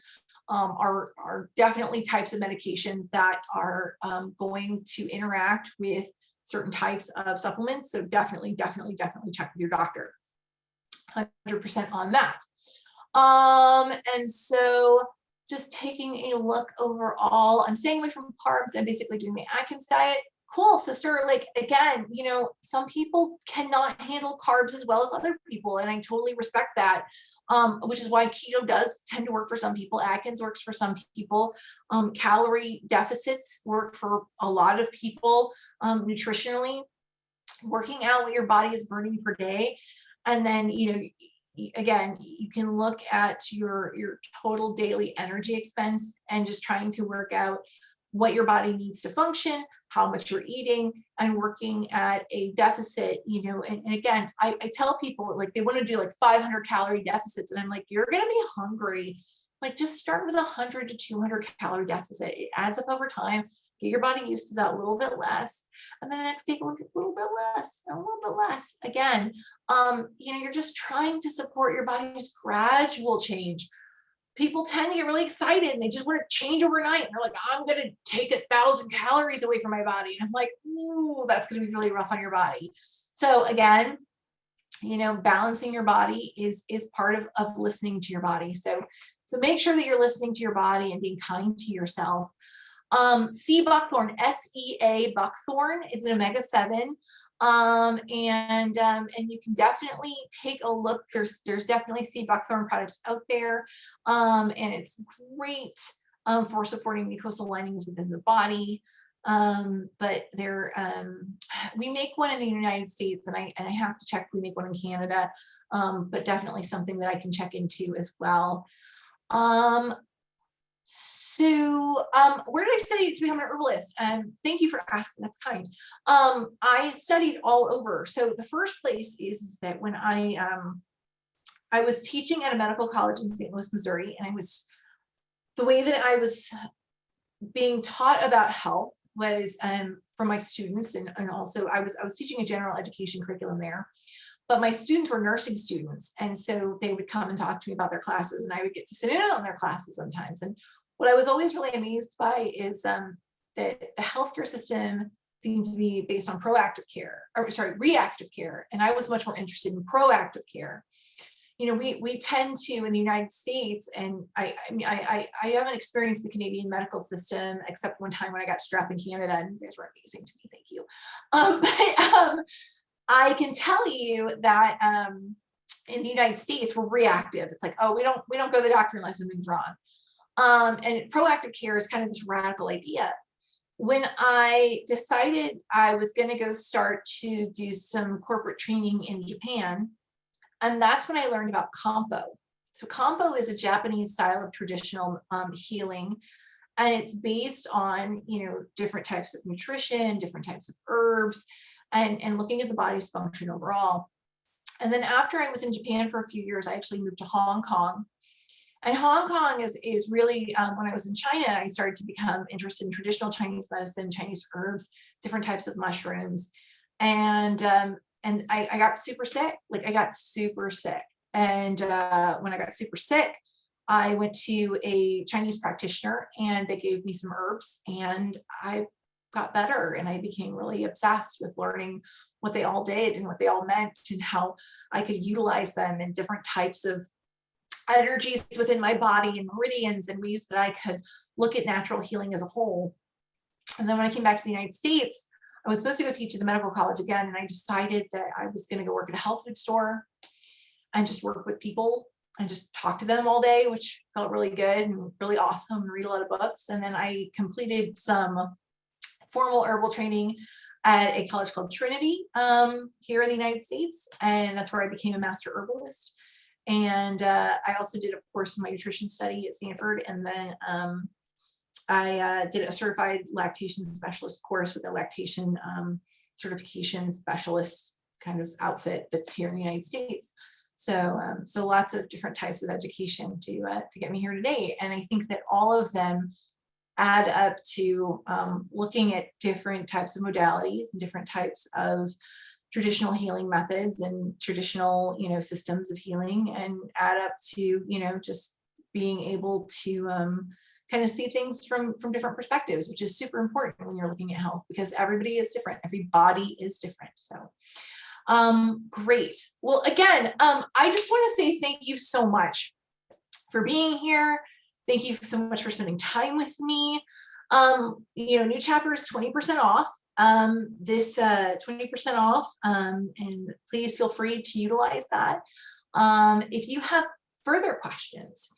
are definitely types of medications that are going to interact with certain types of supplements. So definitely check with your doctor. 100% on that. And so just taking a look overall, I'm staying away from carbs and basically doing the Atkins diet. Cool, sister. Like, again, some people cannot handle carbs as well as other people, and I totally respect that, which is why keto does tend to work for some people. Atkins works for some people. Calorie deficits work for a lot of people nutritionally. Working out what your body is burning per day, and then, again, you can look at your total daily energy expense and just trying to work out what your body needs to function, how much you're eating, and working at a deficit, and again, I tell people, like, they want to do like 500 calorie deficits, and I'm like, you're going to be hungry. Like, just start with 100 to 200 calorie deficit. It adds up over time. Get your body used to that, a little bit less, and then the next day go a little bit less, and a little bit less. Again, you're just trying to support your body's gradual change. People tend to get really excited and they just want to change overnight. They're like, I'm going to take 1,000 calories away from my body. And I'm like, ooh, that's going to be really rough on your body. So again, balancing your body is part of listening to your body. So make sure that you're listening to your body and being kind to yourself. Sea buckthorn, SEA buckthorn, it's an omega-7. And you can definitely take a look. There's definitely sea buckthorn products out there. And it's great for supporting mucosal linings within the body. But we make one in the United States, and I have to check if we make one in Canada. But definitely something that I can check into as well. Where did I study to become an herbalist? Thank you for asking. That's kind. I studied all over. So the first place is that when I was teaching at a medical college in St. Louis, Missouri, and the way that I was being taught about health was for my students, and also I was teaching a general education curriculum there. But my students were nursing students, and so they would come and talk to me about their classes, and I would get to sit in on their classes sometimes. And what I was always really amazed by is that the healthcare system seemed to be based on reactive care. And I was much more interested in proactive care. You know, we tend to, in the United States, and I haven't experienced the Canadian medical system except one time when I got strep in Canada, and you guys were amazing to me, thank you. I can tell you that in the United States, we're reactive. It's like, oh, we don't go to the doctor unless something's wrong. And proactive care is kind of this radical idea. When I decided I was going to go start to do some corporate training in Japan, and that's when I learned about Kampo. So Kampo is a Japanese style of traditional healing, and it's based on, you know, different types of nutrition, different types of herbs, and looking at the body's function overall. And then after I was in Japan for a few years, I actually moved to Hong Kong. And Hong Kong is really, when I was in China, I started to become interested in traditional Chinese medicine, Chinese herbs, different types of mushrooms. And I got super sick. Like, I got super sick. And when I got super sick, I went to a Chinese practitioner and they gave me some herbs, and I got better, and I became really obsessed with learning what they all did and what they all meant and how I could utilize them in different types of energies within my body and meridians and ways that I could look at natural healing as a whole. And then when I came back to the United States, I was supposed to go teach at the medical college again, and I decided that I was going to go work at a health food store and just work with people and just talk to them all day, which felt really good and really awesome, and read a lot of books. And then I completed some formal herbal training at a college called Trinity here in the United States. And that's where I became a master herbalist. And I also did, of course, my nutrition study at Stanford. And then I did a certified lactation specialist course with a lactation certification specialist kind of outfit that's here in the United States. So lots of different types of education to get me here today. And I think that all of them add up to looking at different types of modalities and different types of traditional healing methods and traditional, you know, systems of healing, and add up to, you know, just being able to kind of see things from different perspectives, which is super important when you're looking at health, because everybody is different. Every body is different. So great. Well, again, I just want to say thank you so much for being here. Thank you so much for spending time with me. You know, new chapter is 20% off. This 20% off, and please feel free to utilize that. If you have further questions,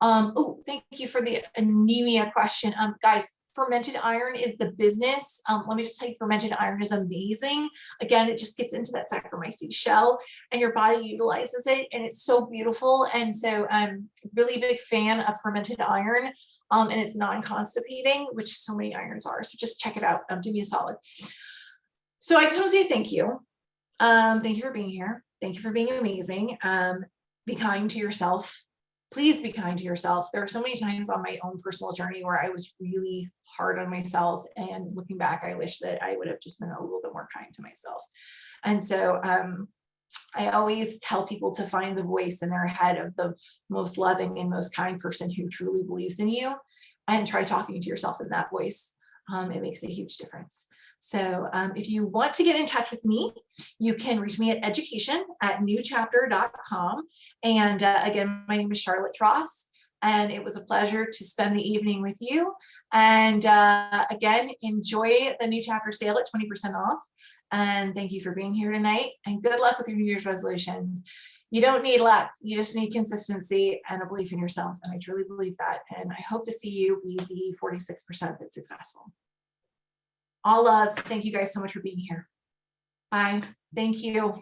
oh, thank you for the anemia question. Guys, fermented iron is the business. Let me just tell you, fermented iron is amazing. Again, it just gets into that Saccharomyces shell and your body utilizes it, and it's so beautiful. And so I'm really big fan of fermented iron, and it's non-constipating, which so many irons are. So just check it out. Do me a solid. So I just want to say thank you. Thank you for being here. Thank you for being amazing. Be kind to yourself. Please be kind to yourself. There are so many times on my own personal journey where I was really hard on myself, and looking back, I wish that I would have just been a little bit more kind to myself. And so I always tell people to find the voice in their head of the most loving and most kind person who truly believes in you, and try talking to yourself in that voice. It makes a huge difference. So if you want to get in touch with me, you can reach me at education@newchapter.com. And again, my name is Charlotte Tross, and it was a pleasure to spend the evening with you. And again, enjoy the New Chapter sale at 20% off. And thank you for being here tonight, and good luck with your New Year's resolutions. You don't need luck. You just need consistency and a belief in yourself. And I truly believe that. And I hope to see you be the 46% that's successful. All love. Thank you guys so much for being here. Bye. Thank you.